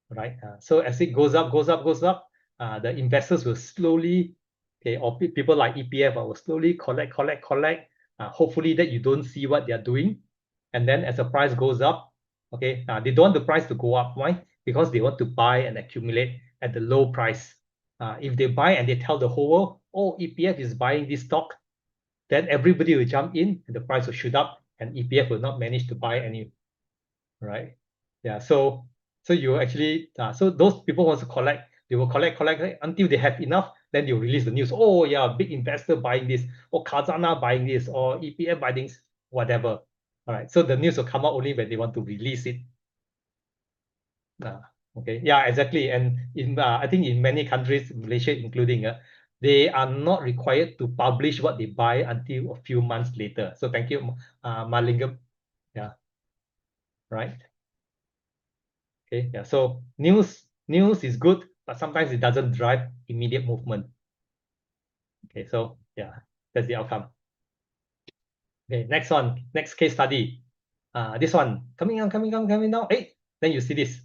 right? So as it goes up, the investors will slowly, okay, or people like EPF will slowly collect. Hopefully that you don't see what they're doing. And then as the price goes up, okay, they don't want the price to go up. Why? Because they want to buy and accumulate at the low price. If they buy and they tell the whole world, oh, EPF is buying this stock, then everybody will jump in and the price will shoot up and EPF will not manage to buy any, right? Yeah, so you actually, so those people want to collect, they will collect until they have enough, then they'll release the news. Oh yeah, big investor buying this, or Khazanah buying this, or EPF buying this, whatever. All right, so the news will come out only when they want to release it. Okay, yeah, exactly. And in I think in many countries, Malaysia including, they are not required to publish what they buy until a few months later. So thank you, Malingam. Yeah, right. Okay, yeah. So news is good, but sometimes it doesn't drive immediate movement. Okay, so yeah, that's the outcome. Okay, next one, next case study. This one coming down. Hey, then you see this.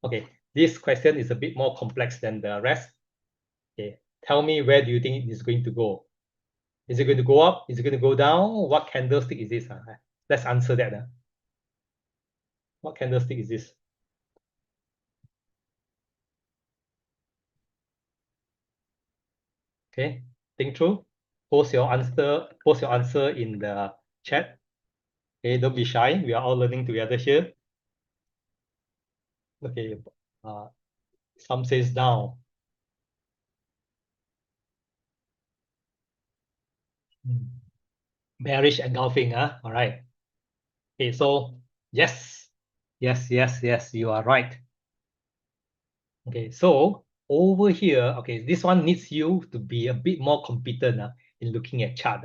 Okay, this question is a bit more complex than the rest. Okay, tell me where do you think it is going to go? Is it going to go up? Is it going to go down? What candlestick is this? Let's answer that. What candlestick is this? Okay, think through. Post your answer in the chat. Okay, don't be shy. We are all learning together here. Okay, some says down. Bearish engulfing, huh? All right. Okay, so yes, yes, you are right. Okay, so over here, okay, this one needs you to be a bit more competent in looking at chart.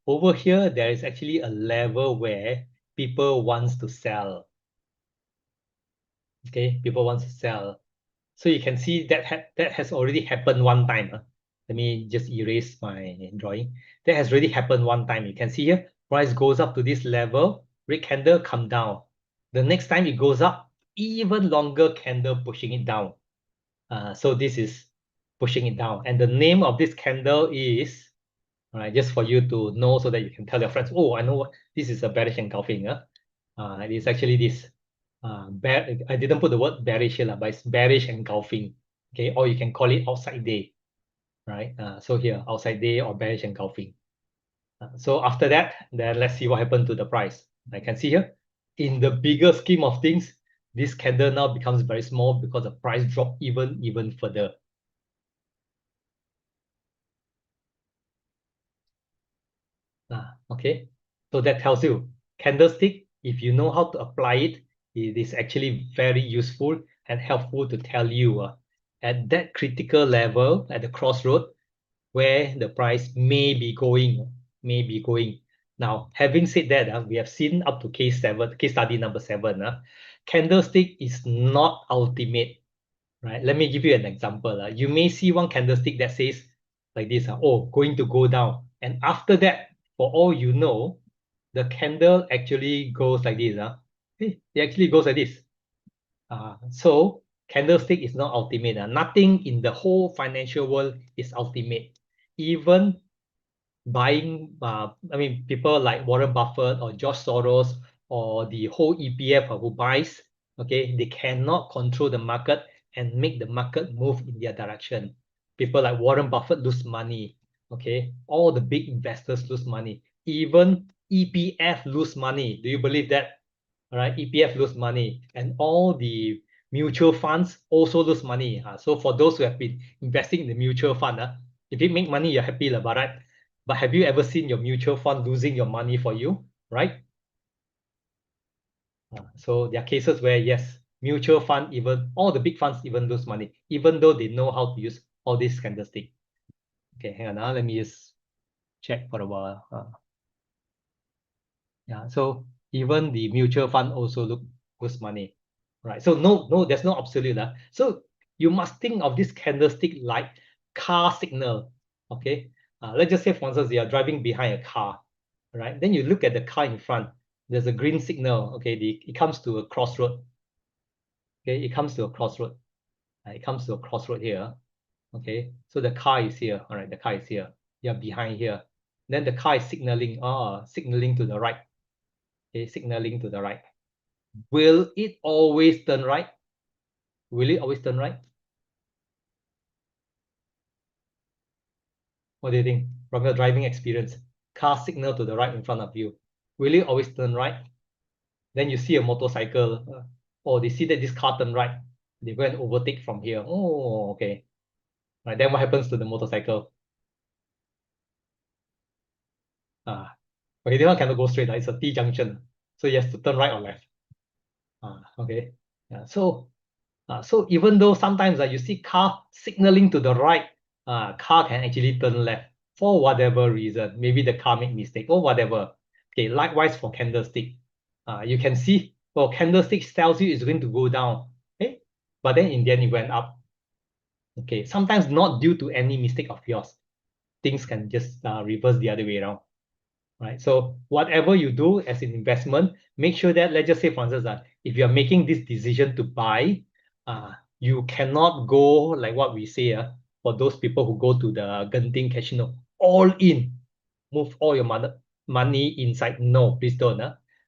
Over here, there is actually a level where people wants to sell. Okay, people wants to sell. So you can see that that has already happened one time. Let me just erase my drawing. That has already happened one time. You can see here, price goes up to this level, red candle come down. The next time it goes up, even longer candle pushing it down. So this is pushing it down. And the name of this candle is, all right, just for you to know so that you can tell your friends, oh, I know what this is a bearish engulfing. It is actually this. I didn't put the word bearish here, but it's bearish engulfing. Okay, or you can call it outside day, right? So here, outside day or bearish engulfing. So after that, then let's see what happened to the price. I can see here, in the bigger scheme of things, this candle now becomes very small because the price dropped even further. Okay, so that tells you candlestick, if you know how to apply it, it is actually very useful and helpful to tell you at that critical level, at the crossroad, where the price may be going, Now, having said that, we have seen up to case study number 7. Candlestick is not ultimate, right? Let me give you an example. You may see one candlestick that says like this, oh, going to go down. And after that, for all you know, the candle actually goes like this. It actually goes like this. So candlestick is not ultimate. Nothing in the whole financial world is ultimate. Even buying, people like Warren Buffett or George Soros or the whole EPF who buys, okay, they cannot control the market and make the market move in their direction. People like Warren Buffett lose money, okay? All the big investors lose money. Even EPF lose money. Do you believe that? All right, EPF lose money, and all the mutual funds also lose money. So for those who have been investing in the mutual fund, if you make money, you're happy, right? But have you ever seen your mutual fund losing your money for you, right? So there are cases where, yes, mutual fund, even all the big funds even lose money, even though they know how to use all these candlesticks. Okay, hang on now. Let me just check for a while. Yeah, so even the mutual fund also lose money, right? So no, there's no absolute. So you must think of this candlestick like car signal, okay? Let's just say, for instance, you are driving behind a car, right? Then you look at the car in front. There's a green signal, okay? It comes to a crossroad, okay? It comes to a crossroad. It comes to a crossroad here, okay? So the car is here, all right? The car is here. You're behind here. Then the car is signaling to the right. Okay, signaling to the right. Will it always turn right? Will it always turn right? What do you think from your driving experience? Car signal to the right in front of you. Will it always turn right? Then you see a motorcycle, or they see that this car turn right. They go and overtake from here. Oh, okay. Right, then what happens to the motorcycle? Okay, this one cannot go straight. It's a T junction. So you have to turn right or left. Okay. Yeah, so even though sometimes you see car signaling to the right, car can actually turn left for whatever reason. Maybe the car make mistake or whatever. Okay, likewise for candlestick. You can see, well, candlestick tells you it's going to go down. Okay, but then in the end it went up. Okay, sometimes not due to any mistake of yours. Things can just reverse the other way around. Right. So whatever you do as an investment, make sure that, let's just say, for instance, that if you're making this decision to buy, you cannot go like what we say, for those people who go to the Genting casino, all in. move all your money inside. No, please don't.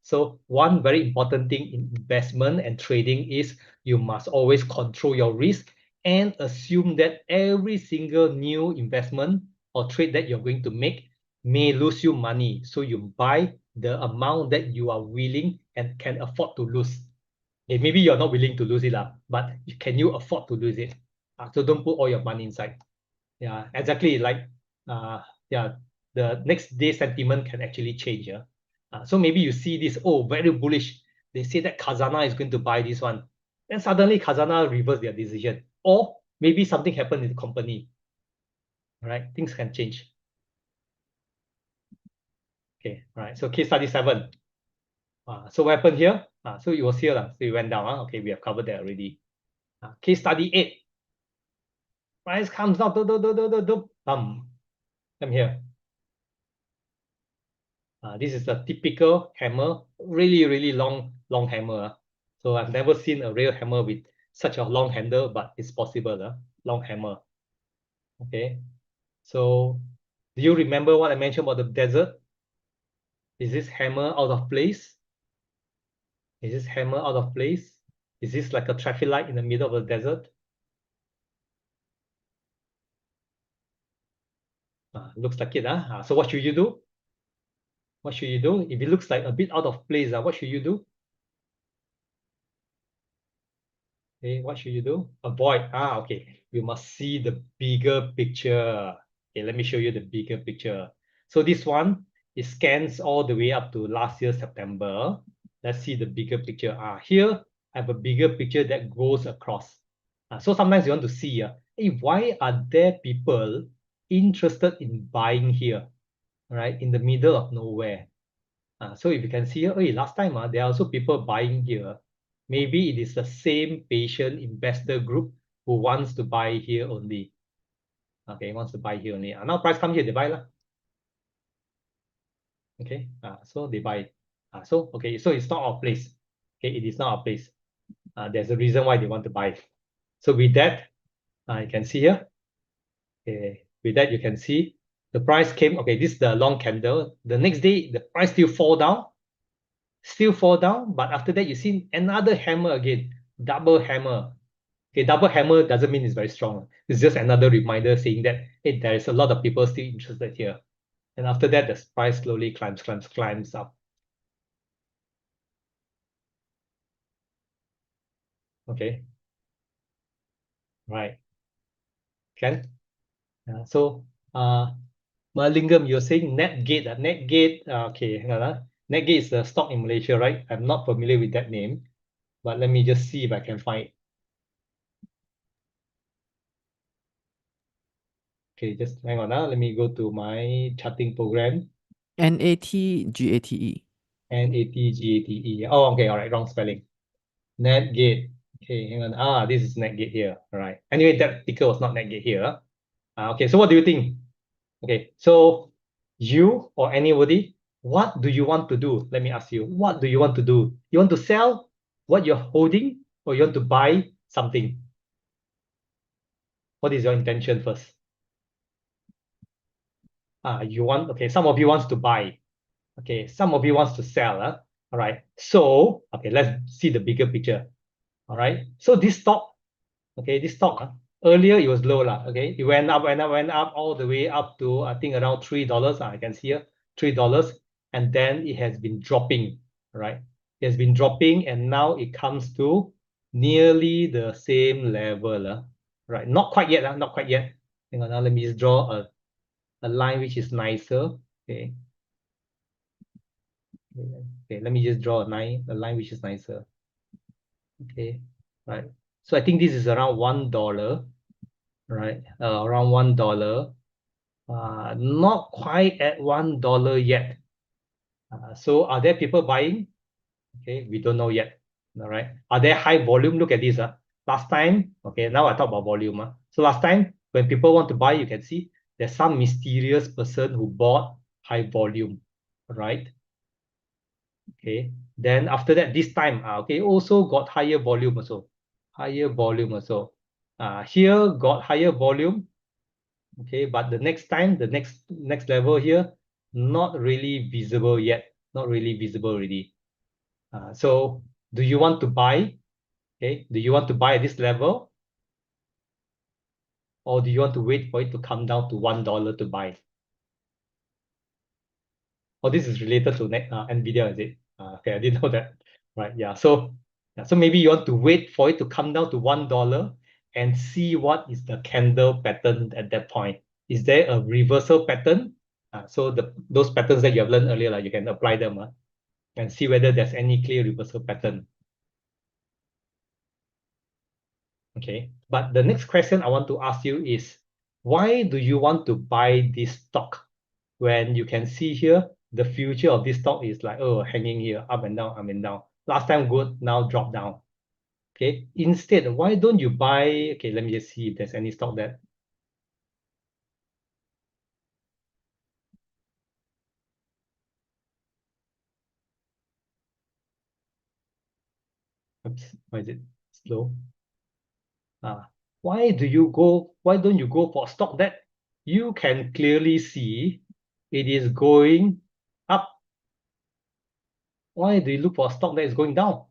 So one very important thing in investment and trading is you must always control your risk and assume that every single new investment or trade that you're going to make may lose you money. So you buy the amount that you are willing and can afford to lose. Okay, maybe you're not willing to lose it, but can you afford to lose it? So don't put all your money inside. Yeah, exactly. Like, yeah, the next day sentiment can actually change. Yeah. So maybe you see this, oh, very bullish. They say that Khazanah is going to buy this one. Then suddenly Khazanah reverse their decision. Or maybe something happened in the company. All right, things can change. Okay, all right. So case study 7. So what happened here? So it was here. So it went down. Okay, we have covered that already. Case study 8. Price comes down. Come here. This is a typical hammer, really, really long hammer. So I've never seen a real hammer with such a long handle, but it's possible. Long hammer. Okay. So do you remember what I mentioned about the desert? Is this hammer out of place? Is this hammer out of place? Is this like a traffic light in the middle of the desert? Looks like it. So what should you do? What should you do? If it looks like a bit out of place, what should you do? Okay, what should you do? Avoid. Okay. You must see the bigger picture. Okay, let me show you the bigger picture. So this one, it scans all the way up to last year, September. Let's see the bigger picture. Here, I have a bigger picture that goes across. So sometimes you want to see, hey, why are there people interested in buying here, right? In the middle of nowhere. So if you can see here, hey, last time there are also people buying here. Maybe it is the same patient investor group who wants to buy here only. Okay, wants to buy here only. Now price come here, they buy lah. Okay, so they buy. Okay, so it's not our place. Okay, it is not our place. There's a reason why they want to buy. So with that, you can see here. Okay, with that you can see the price came. Okay, this is the long candle. The next day, the price still fall down. Still fall down, but after that you see another hammer again, double hammer. Okay, double hammer doesn't mean it's very strong. It's just another reminder saying that, hey, there is a lot of people still interested here. And after that, the price slowly climbs up. Okay, right. Can so Malingam, you're saying Netgate. Netgate, okay, hang on. Netgate is the stock in Malaysia, right? I'm not familiar with that name, but let me just see if I can find it. Okay, just hang on. Let me go to my charting program. NATGATE. Natgate. Oh, okay, all right, wrong spelling. Netgate. Okay, hang on. This is Netgate here. All right. Anyway, that ticker was not Netgate here. Okay, so what do you think? Okay, so you or anybody, what do you want to do? Let me ask you, what do you want to do? You want to sell what you're holding or you want to buy something? What is your intention first? You want, okay, some of you wants to buy. Okay, some of you wants to sell. All right. So, okay, let's see the bigger picture. All right. So this stock, okay, this stock, earlier it was low lah. Okay, it went up, went up all the way up to I think around $3. I can see here $3, and then it has been dropping. Right, it has been dropping, and now it comes to nearly the same level. Right, not quite yet. Not quite yet. Hang on, now let me just draw a line which is nicer. Okay. Okay, let me just draw a line which is nicer. Okay, right. So I think this is around $1, right? Around $1. Not quite at $1 yet. So are there people buying? Okay, we don't know yet. All right. Are there high volume? Look at this. Last time, okay, now I talk about volume. So last time, when people want to buy, you can see there's some mysterious person who bought high volume, right? Okay, then after that, this time, okay, also got higher volume also. Higher volume also. Here got higher volume. Okay, but the next time, the next level here, not really visible yet. Not really visible already. So do you want to buy? Okay, do you want to buy at this level? Or do you want to wait for it to come down to $1 to buy? Oh, this is related to NVIDIA, is it? Okay, I didn't know that. Right, yeah. So maybe you want to wait for it to come down to $1 and see what is the candle pattern at that point. Is there a reversal pattern? So those patterns that you have learned earlier, like you can apply them and see whether there's any clear reversal pattern. Okay, but the next question I want to ask you is, why do you want to buy this stock when you can see here the future of this stock is like, oh, hanging here, up and down, up and down. Last time good, now drop down. Okay, instead, why don't you buy? Okay, let me just see if there's any stock that. Oops, why is it slow? Why do you go? Why don't you go for a stock that you can clearly see it is going up? Why do you look for a stock that is going down?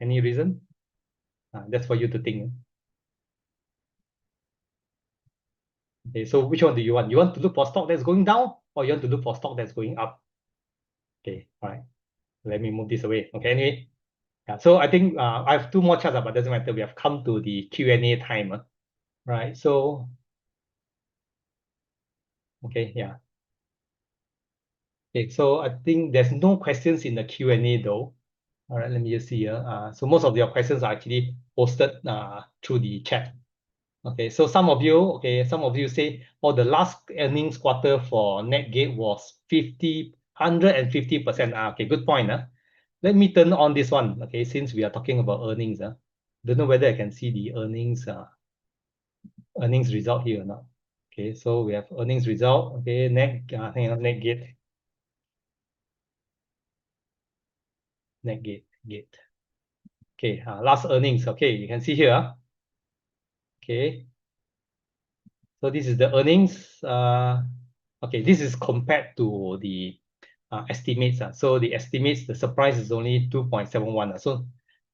Any reason? That's for you to think. Okay, so which one do you want? You want to look for stock that's going down, or you want to look for stock that's going up? Okay, all right. Let me move this away. Okay, anyway. Yeah, so I think I have two more charts, but doesn't matter. We have come to the Q&A time. Right. So, okay, yeah. Okay, so I think there's no questions in the Q&A though. All right, let me just see here. So most of your questions are actually posted through the chat. Okay, so some of you say, oh, the last earnings quarter for Netgate was 150%. Okay, good point. Let me turn on this one. Okay, since we are talking about earnings. Don't know whether I can see the earnings result here or not. Okay, so we have earnings result. Okay, hang on, Netgate. Gate. Okay, last earnings. Okay, you can see here. Okay, so this is the earnings. Okay, this is compared to the estimates. So the estimates, the surprise is only 2.71. So,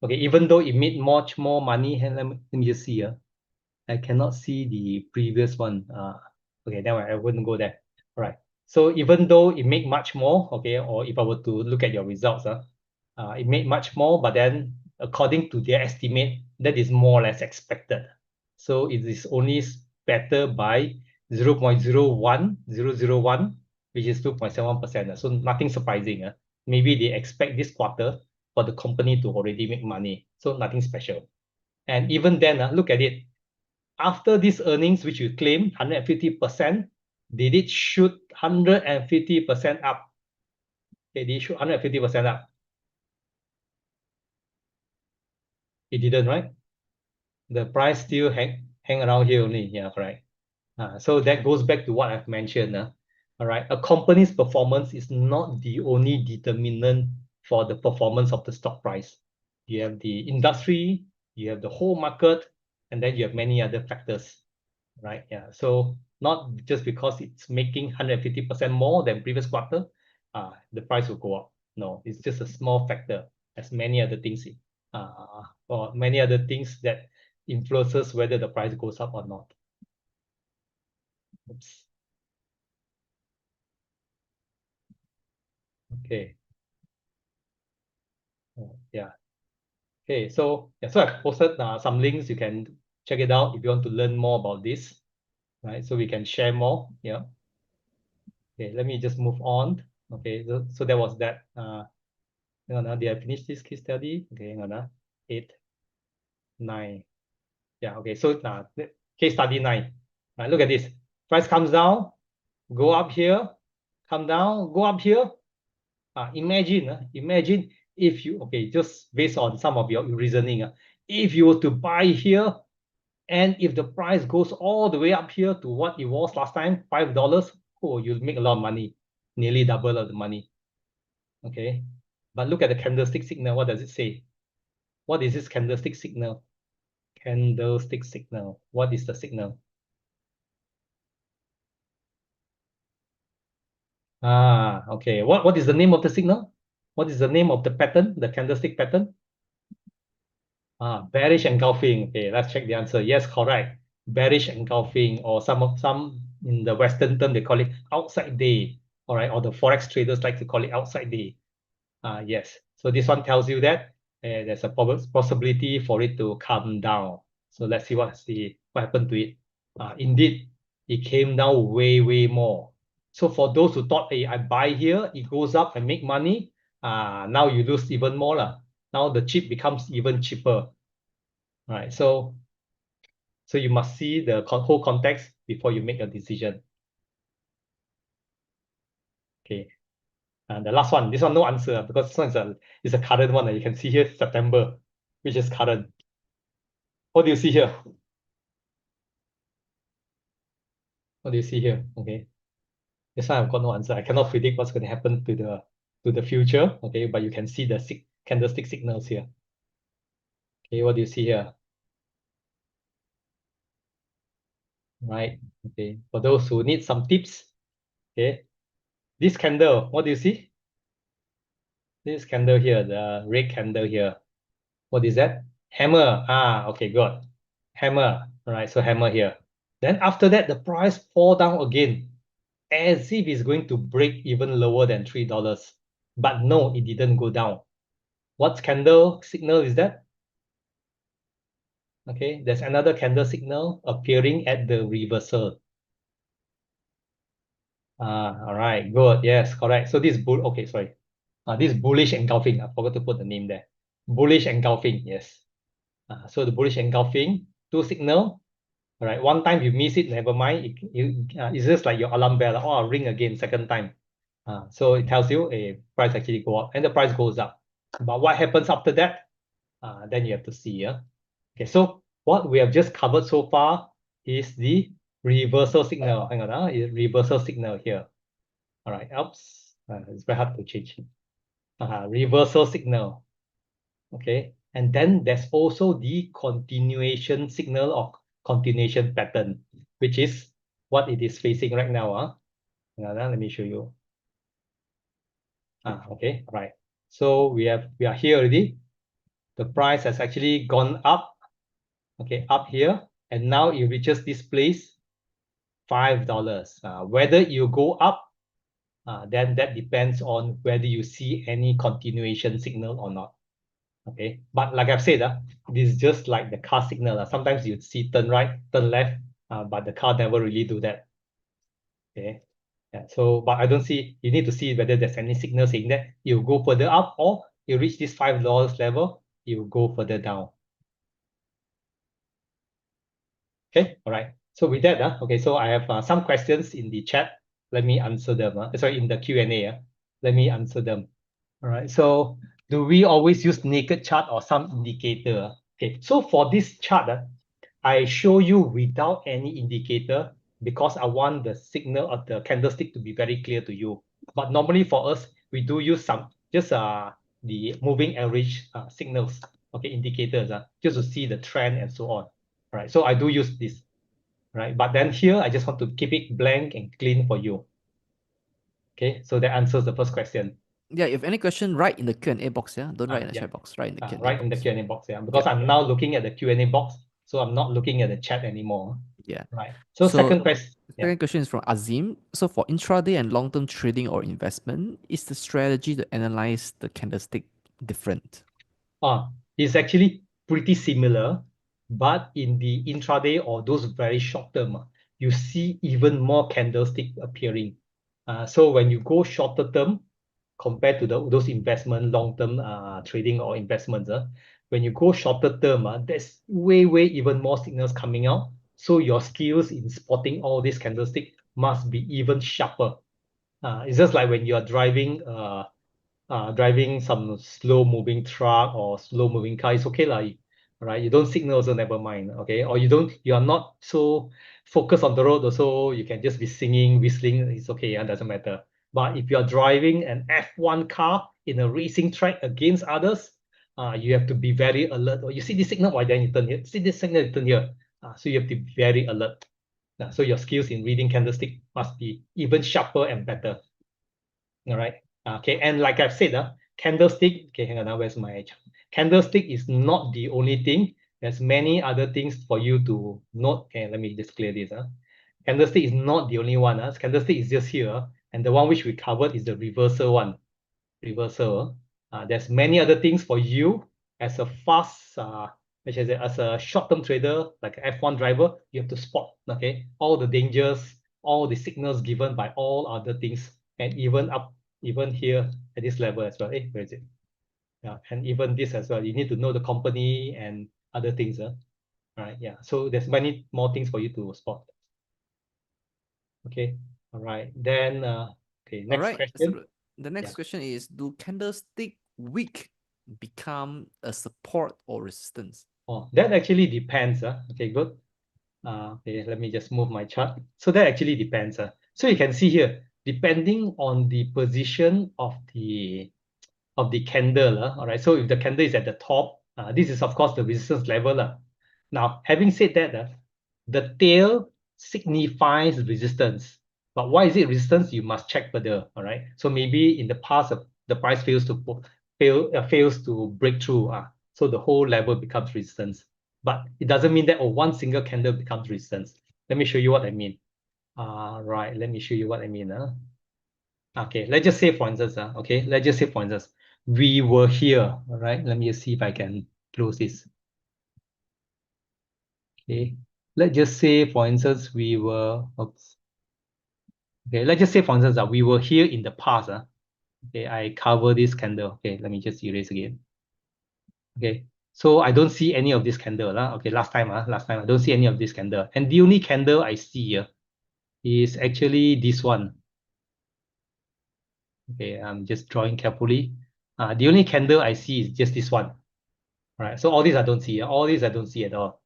okay, even though it made much more money, and let me just see here. I cannot see the previous one. Okay, then I wouldn't go there. All right. So even though it made much more, okay, or if I were to look at your results, it made much more, but then according to their estimate, that is more or less expected. So it is only better by 0.01001, which is 2.71%. So nothing surprising. Maybe they expect this quarter for the company to already make money. So nothing special. And even then, look at it. After these earnings, which you claim 150%, they did shoot 150% up. Okay, they shoot 150% up. It didn't, right? The price still hang around here only. Yeah, correct. So that goes back to what I've mentioned. All right, a company's performance is not the only determinant for the performance of the stock price. You have the industry, you have the whole market, and then you have many other factors, right? Yeah. So not just because it's making 150% more than previous quarter, the price will go up. No, it's just a small factor, as many other things, or many other things that influences whether the price goes up or not. Oops. Okay. Yeah. Okay. So yeah, so I've posted some links. You can check it out if you want to learn more about this. Right. So we can share more. Yeah. Okay. Let me just move on. Okay. So that was that. Hang on, did I finish this case study? Okay, hang on. 8, 9. Yeah. Okay. So case study 9. Right. Look at this. Price comes down, go up here, come down, go up here. Imagine if you, okay, just based on some of your reasoning, if you were to buy here, and if the price goes all the way up here to what it was last time, $5, oh, you'll make a lot of money, nearly double of the money. Okay, but look at the candlestick signal. What does it say? What is this candlestick signal? Candlestick signal. What is the signal? Okay. What is the name of the signal? What is the name of the pattern, the candlestick pattern? Bearish engulfing. Okay, let's check the answer. Yes, correct. Bearish engulfing, or some in the Western term they call it outside day. All right, or the forex traders like to call it outside day. Yes. So this one tells you that there's a possibility for it to come down. So let's see what happened to it. Indeed, it came down way more. So for those who thought, hey, I buy here, it goes up and make money. Now you lose even more lah. Now the chip becomes even cheaper. Right. So you must see the whole context before you make a decision. Okay. And the last one, this one no answer because this one is a current one. You can see here September, which is current. What do you see here? What do you see here? Okay. This one I've got no answer. I cannot predict what's going to happen to the future. Okay, but you can see the candlestick signals here. Okay, what do you see here? Right. Okay. For those who need some tips, okay. This candle, what do you see? This candle here, the red candle here. What is that? Hammer. Okay, good. Hammer. All right, so hammer here. Then after that, the price fall down again, as if it's going to break even lower than $3. But no, it didn't go down. What candle signal is that? Okay, there's another candle signal appearing at the reversal. All right, good. Yes, correct. So this bull, okay, sorry. This bullish engulfing. I forgot to put the name there. Bullish engulfing, yes. So the bullish engulfing, two signal. All right, one time you miss it, never mind. It's just like your alarm bell. Oh, I'll ring again, second time. So it tells you a price actually go up and the price goes up. But what happens after that? Then you have to see. Okay, so what we have just covered so far is the reversal signal. Hang on, reversal signal here. All right, oops, it's very hard to change. Reversal signal. Okay, and then there's also the continuation signal or continuation pattern, which is what it is facing right now. Now, let me show you. Okay, right. So we are here already. The price has actually gone up. Okay, up here, and now it reaches this place, $5. Whether you go up, then that depends on whether you see any continuation signal or not. Okay, but like I've said, this is just like the car signal. Sometimes you see turn right, turn left, but the car never really do that. Okay, yeah. So, but I don't see. You need to see whether there's any signal saying that you go further up or you reach this $5 level, you go further down. Okay, all right. So with that, okay, so I have some questions in the chat. Let me answer them. Sorry, in the Q&A. Let me answer them. All right. So do we always use naked chart or some indicator? Okay. So for this chart, I show you without any indicator because I want the signal of the candlestick to be very clear to you. But normally for us, we do use some just the moving average signals, okay, indicators, just to see the trend and so on. All right. So I do use this, right? But then here, I just want to keep it blank and clean for you. Okay. So that answers the first question. Yeah, if any question, write in the Q&A box. Yeah, don't write in the chat box. Write in the Q&A right box. in the Q&A box, because I'm now looking at the Q&A box, so I'm not looking at the chat anymore. Yeah. Right. So second question. Second question is from Azim. So for intraday and long-term trading or investment, is the strategy to analyze the candlestick different? It's actually pretty similar, but in the intraday or those very short term, you see even more candlestick appearing. So when you go shorter term, compared to those investment long-term trading or investments, when you go shorter term, there's way even more signals coming out. So your skills in spotting all these candlestick must be even sharper. It's just like when you are driving some slow moving truck or slow moving car, it's okay lah. Right, you don't signal also, never mind. Okay, or you are not so focused on the road also, you can just be singing, whistling, it's okay, and doesn't matter. But if you are driving an F1 car in a racing track against others, you have to be very alert. Or you see this signal, why then you turn here. See this signal, you turn here. So you have to be very alert. So your skills in reading candlestick must be even sharper and better. All right. Okay. And like I've said, candlestick. Okay, hang on. Now, where's my candlestick? Is not the only thing. There's many other things for you to note. Okay, let me just clear this. Candlestick is not the only one. Candlestick is just here, and the one which we covered is the reversal one. Reversal. There's many other things for you as a fast, which is as a short-term trader, like an F1 driver. You have to spot. Okay, all the dangers, all the signals given by all other things, and even here at this level as well. Where is it? Yeah, and even this as well. You need to know the company and other things. Right. Yeah. So there's many more things for you to spot. Okay. All right. Then okay, All next right. So question. the Yeah. next question is: do candlestick wick become a support or resistance? Oh, that actually depends. Okay, good. Okay, let me just move my chart. So that actually depends. So you can see here, depending on the position of the candle. All right. So if the candle is at the top, this is of course the resistance level. Now, having said that, the tail signifies resistance. But why is it resistance? You must check further. All right. So maybe in the past, the price fails to break through. So the whole level becomes resistance. But it doesn't mean that one single candle becomes resistance. Let me show you what I mean. Right. Let me show you what I mean. Okay, let's just say for instance, okay, let's just say for instance, we were here, all right? Let me just see if I can close this. Okay, let's just say for instance, we were, oops. Okay, let's just say for instance, we were here in the past. Okay, I cover this candle. Okay, let me just erase again. Okay, so I don't see any of this candle. Okay, last time I don't see any of this candle. And the only candle I see here is actually this one. Okay, I'm just drawing carefully. The only candle I see is just this one. Right. So all these I don't see. All these I don't see at all.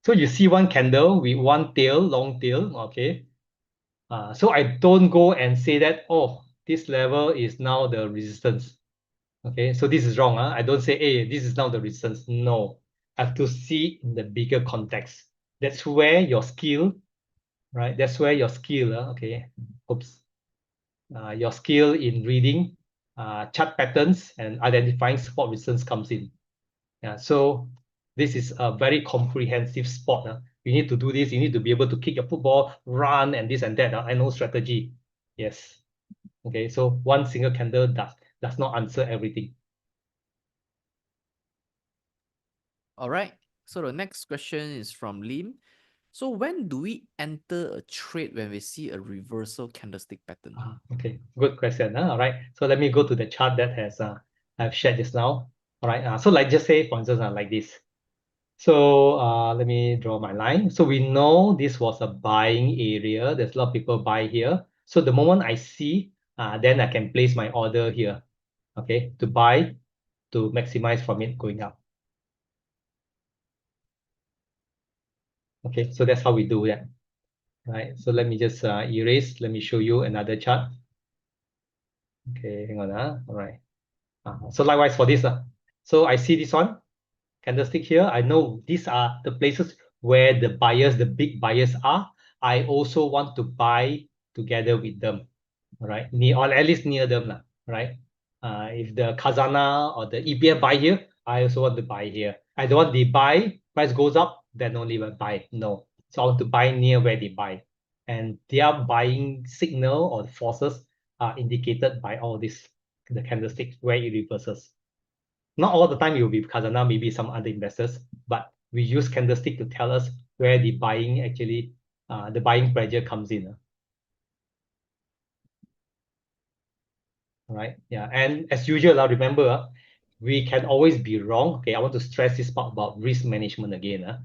So you see one candle with one tail, long tail. Okay. So I don't go and say that, oh, this level is now the resistance. Okay. So this is wrong. I don't say, hey, this is now the resistance. No. I have to see in the bigger context. That's where your skill, right? That's where your skill, okay. Oops. Your skill in reading chart patterns and identifying support resistance comes in. Yeah, so this is a very comprehensive sport. You need to do this. You need to be able to kick your football, run, and this and that. I know strategy. Yes. Okay, so one single candle does not answer everything. All right. So the next question is from Lim. So when do we enter a trade when we see a reversal candlestick pattern? Okay, good question. All right, so let me go to the chart that has I've shared just now. All right, so like just say for instance like this. So let me draw my line. So we know this was a buying area. There's a lot of people buy here. So the moment I see, then I can place my order here, okay, to buy, to maximize from it going up. Okay, so that's how we do that, right? So let me just erase. Let me show you another chart. Okay, hang on. All right. So likewise for this. So I see this one, candlestick here. I know these are the places where the buyers, the big buyers are. I also want to buy together with them, right? Near, or at least near them, right? If the Khazana or the EPF buy here, I also want to buy here. I don't want the buy, price goes up, then only will buy. No. So I want to buy near where they buy. And their buying signal or forces are indicated by all this, the candlestick where it reverses. Not all the time it will be Khazana, maybe some other investors, but we use candlestick to tell us where the buying actually, the buying pressure comes in. All right. Yeah. And as usual, remember, we can always be wrong. Okay. I want to stress this part about risk management again.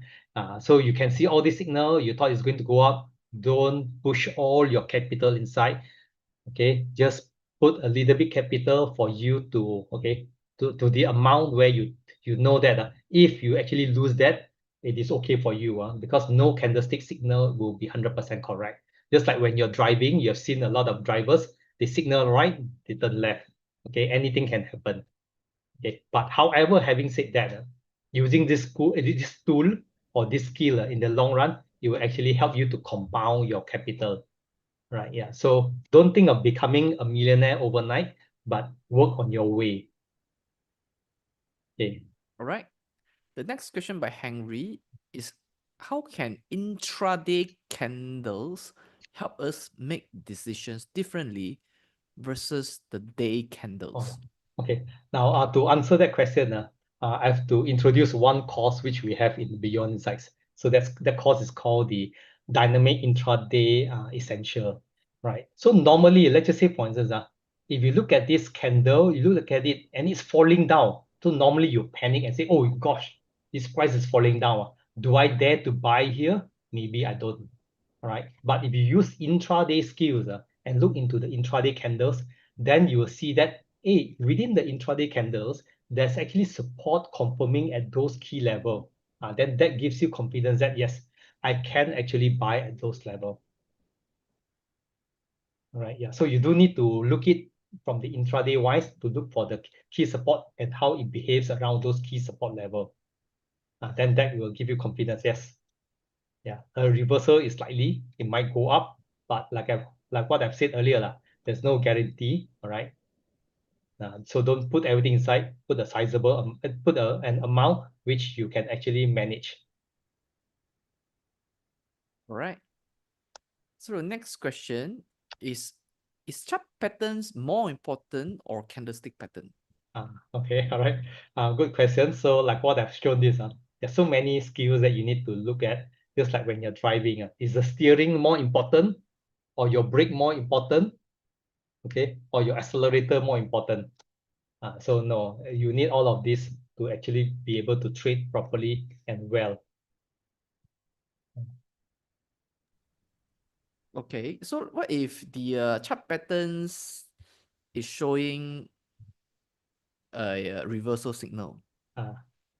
So you can see all this signal, you thought it's going to go up. Don't push all your capital inside. Okay. Just put a little bit capital for you to, okay, to the amount where you know that if you actually lose that, it is okay for you because no candlestick signal will be 100% correct. Just like when you're driving, you have seen a lot of drivers, they signal right, they turn left. Okay, anything can happen. Okay, but however, having said that, using this tool or this skill in the long run, it will actually help you to compound your capital. right? Yeah. So don't think of becoming a millionaire overnight, but work on your way. Okay. All right. The next question by Henry is, how can intraday candles help us make decisions differently versus the day Oh, candles? okay. Now, to answer that question, I have to introduce one course which we have in Beyond Insights. So that course is called the Dynamic Intraday Essential, right? So normally, let's just say, for instance, if you look at this candle, you look at it and it's falling down. So normally you panic and say, oh gosh, this price is falling down. Do I dare to buy here? Maybe I don't. All right. But if you use intraday skills and look into the intraday candles, then you will see that hey, within the intraday candles, there's actually support confirming at those key level. Then that gives you confidence that yes, I can actually buy at those level. All right. Yeah. So you do need to look it from the intraday wise to look for the key support and how it behaves around those key support level. Then that will give you confidence. Yes. Yeah, a reversal is likely, it might go up, but like what I've said earlier, there's no guarantee. All right. So don't put everything inside, put a sizable an amount which you can actually manage. All right. So the next question is chart patterns more important or candlestick pattern? Okay, all right. Good question. So like what I've shown this, there's so many skills that you need to look at. Just like when you're driving, is the steering more important or your brake more important? Okay, or your accelerator more important? So no, you need all of this to actually be able to trade properly and well. Okay, so what if the chart patterns is showing a reversal signal, Uh,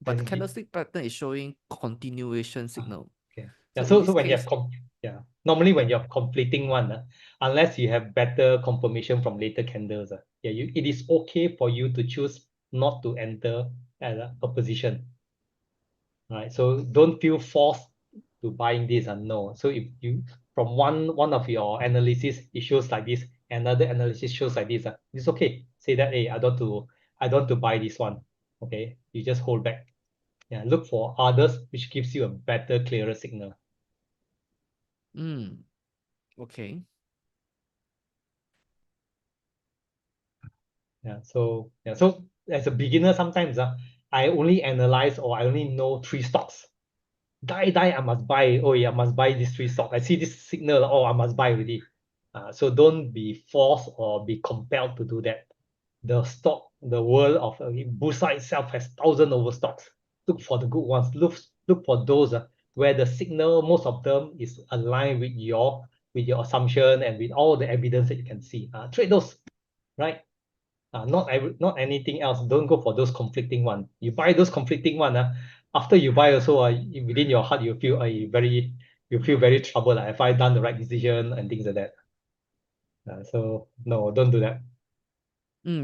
but the then you, candlestick pattern is showing continuation uh, signal? okay. Yeah. So in So this when you have case, normally when yeah. you're completing one, unless you have better confirmation from later candles, it is okay for you to choose not to enter at a position. Right. So don't feel forced to buying this and no. So if you from one of your analysis it shows like this, another analysis shows like this, it's okay. Say that hey, I don't want to buy this one. Okay. You just hold back. Yeah. Look for others which gives you a better, clearer signal. Mm, okay. So as a beginner, sometimes I only analyze or I only know three stocks. Die, I must buy. Oh yeah, I must buy these three stocks. I see this signal. Oh, I must buy already. So don't be forced or be compelled to do that. The world of Bursa itself has thousands over stocks. Look for the good ones. Look for those where the signal, most of them is aligned with your assumption and with all the evidence that you can see. Trade those, right? Not anything else. Don't go for those conflicting one. You buy those conflicting one. After you buy also, within your heart, you feel very troubled. Have I done the right decision and things like that? So no, don't do that.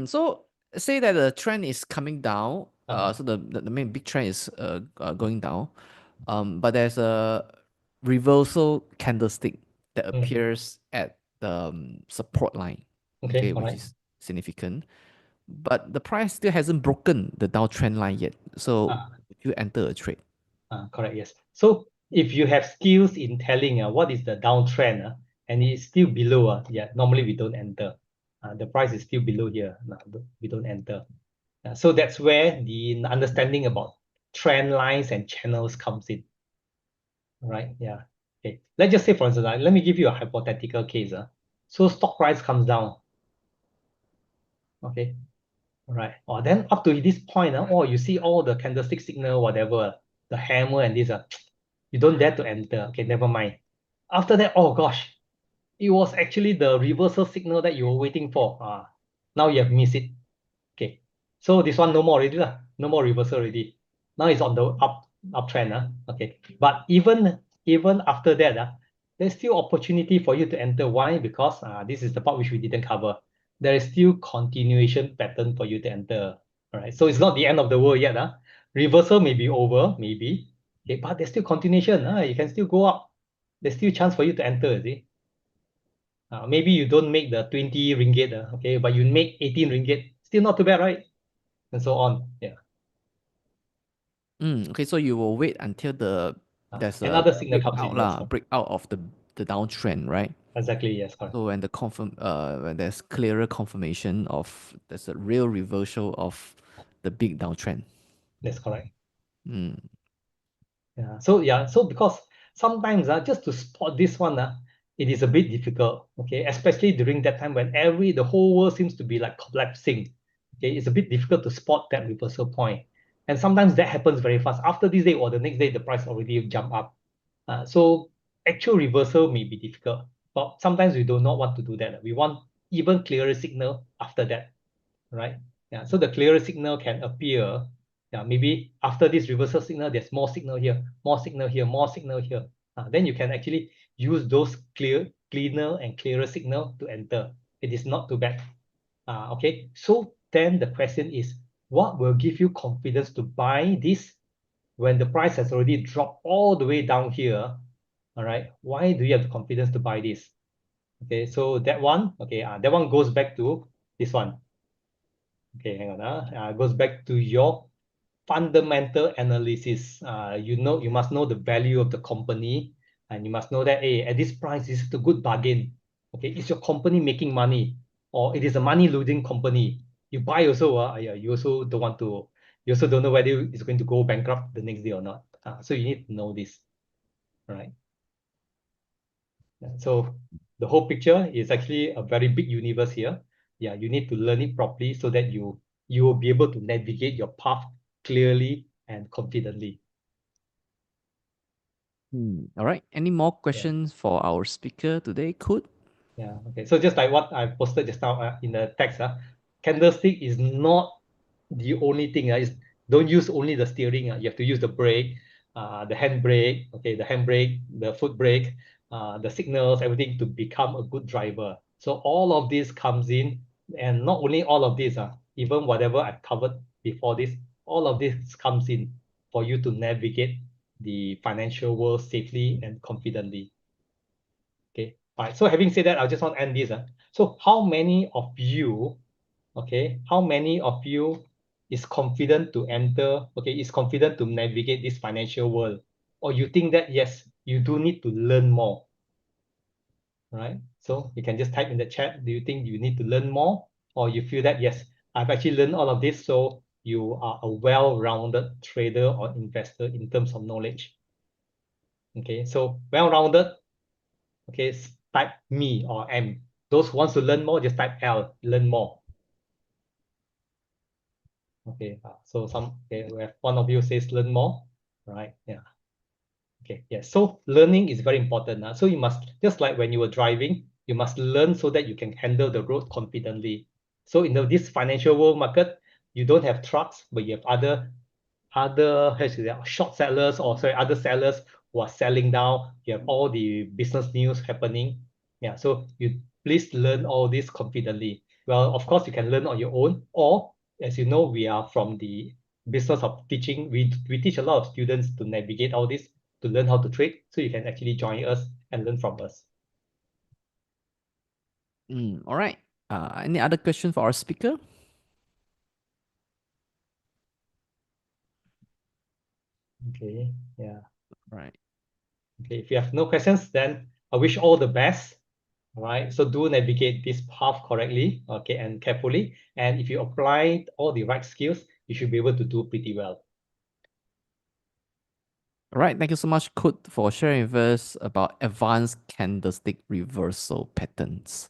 So say that the trend is coming down. Uh, So the main big trend is going down. But there's a reversal candlestick that mm, appears at the support line. okay, Okay, all which right. is significant. But the price still hasn't broken the downtrend line yet. So Uh, would you enter a trade? Correct, yes. So if you have skills in telling what is the downtrend and it's still below, yeah, normally we don't enter. The price is still below here. No, we don't enter. So that's where the understanding about trend lines and channels comes in, right? Yeah. Okay. Let's just say, for instance, let me give you a hypothetical case. So stock price comes down. Okay. All right. Or then up to this point, you see all the candlestick signal, whatever, the hammer and this, you don't dare to enter. Okay, never mind. After that, oh gosh, it was actually the reversal signal that you were waiting for. Now you have missed it. Okay. So this one no more already lah. No more reversal already. Now it's on the uptrend. Okay. But even after that, there's still opportunity for you to enter. Why? Because this is the part which we didn't cover. There is still continuation pattern for you to enter. All right. So it's not the end of the world yet. Reversal may be over, maybe. Okay, but there's still continuation. You can still go up. There's still chance for you to enter, you see? Maybe you don't make the 20 ringgit, okay, but you make 18 ringgit. Still not too bad, right? And so on. Yeah. Okay, so you will wait until there's a Another signal comes breakout in. Yes, lah, breakout of the downtrend, right? exactly. Yes, correct. So when there's clearer confirmation of there's a real reversal of the big downtrend. That's correct. Mm. So because sometimes just to spot this one, it is a bit difficult. Okay, especially during that time when the whole world seems to be like collapsing. Okay, it's a bit difficult to spot that reversal point. And sometimes that happens very fast. After this day or the next day, the price already jump up. So actual reversal may be difficult, but sometimes we do not want to do that. We want even clearer signal after that, right? Yeah, so the clearer signal can appear. Yeah, maybe after this reversal signal, there's more signal here, more signal here, more signal here. Then you can actually use those cleaner and clearer signal to enter. It is not too bad. Okay, so then the question is, what will give you confidence to buy this when the price has already dropped all the way down here? All right, why do you have the confidence to buy this? Okay, so that one, okay, that one goes back to this one. Okay, hang on. Goes back to your fundamental analysis. You must know the value of the company, and you must know that, hey, at this price, this is a good bargain. Okay, is your company making money, or it is a money losing company? You buy also, yeah, you also don't want to. You also don't know whether it's going to go bankrupt the next day or not. So you need to know this, right? So the whole picture is actually a very big universe here. Yeah, you need to learn it properly so that you will be able to navigate your path clearly and confidently. All right. Any more Yeah. questions for our speaker today, Koot? Yeah. Okay. So just like what I posted just now in the text, candlestick is not the only thing. Is don't use only the steering. You have to use the brake, the handbrake. Okay, the handbrake, the foot brake, the signals, everything to become a good driver. So all of this comes in, and not only all of this, even whatever I've covered before this, all of this comes in for you to navigate the financial world safely and confidently. Okay. All right. So having said that, I just want to end this. So how many of you, okay, how many of you is confident to enter, okay, is confident to navigate this financial world? Or you think that, yes, you do need to learn more, right? So you can just type in the chat, do you think you need to learn more? Or you feel that, yes, I've actually learned all of this, so you are a well-rounded trader or investor in terms of knowledge. Okay, so well-rounded. Okay, type me or M. Those who wants to learn more, just type L, learn more. Okay, so we have one of you says learn more, right? Yeah. Okay, yeah. So learning is very important. So you must, just like when you were driving, you must learn so that you can handle the road confidently. So in this financial world market, you don't have trucks, but you have other how to say that, short sellers, or sorry, other sellers who are selling down. You have all the business news happening. Yeah, so you please learn all this confidently. Well, of course, you can learn on your own, or as you know, we are from the business of teaching. We teach a lot of students to navigate all this, to learn how to trade. So you can actually join us and learn from us. All right. Any other question for our speaker? Okay, yeah. Right. Okay, if you have no questions, then I wish all the best. All right, so do navigate this path correctly, okay, and carefully. And if you apply all the right skills, you should be able to do pretty well. All right. Thank you so much, Koot, for sharing with us about advanced candlestick reversal patterns.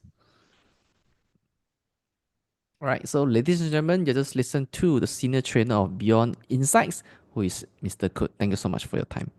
All right. So, ladies and gentlemen, you just listened to the senior trainer of Beyond Insights, who is Mr. Koot. Thank you so much for your time.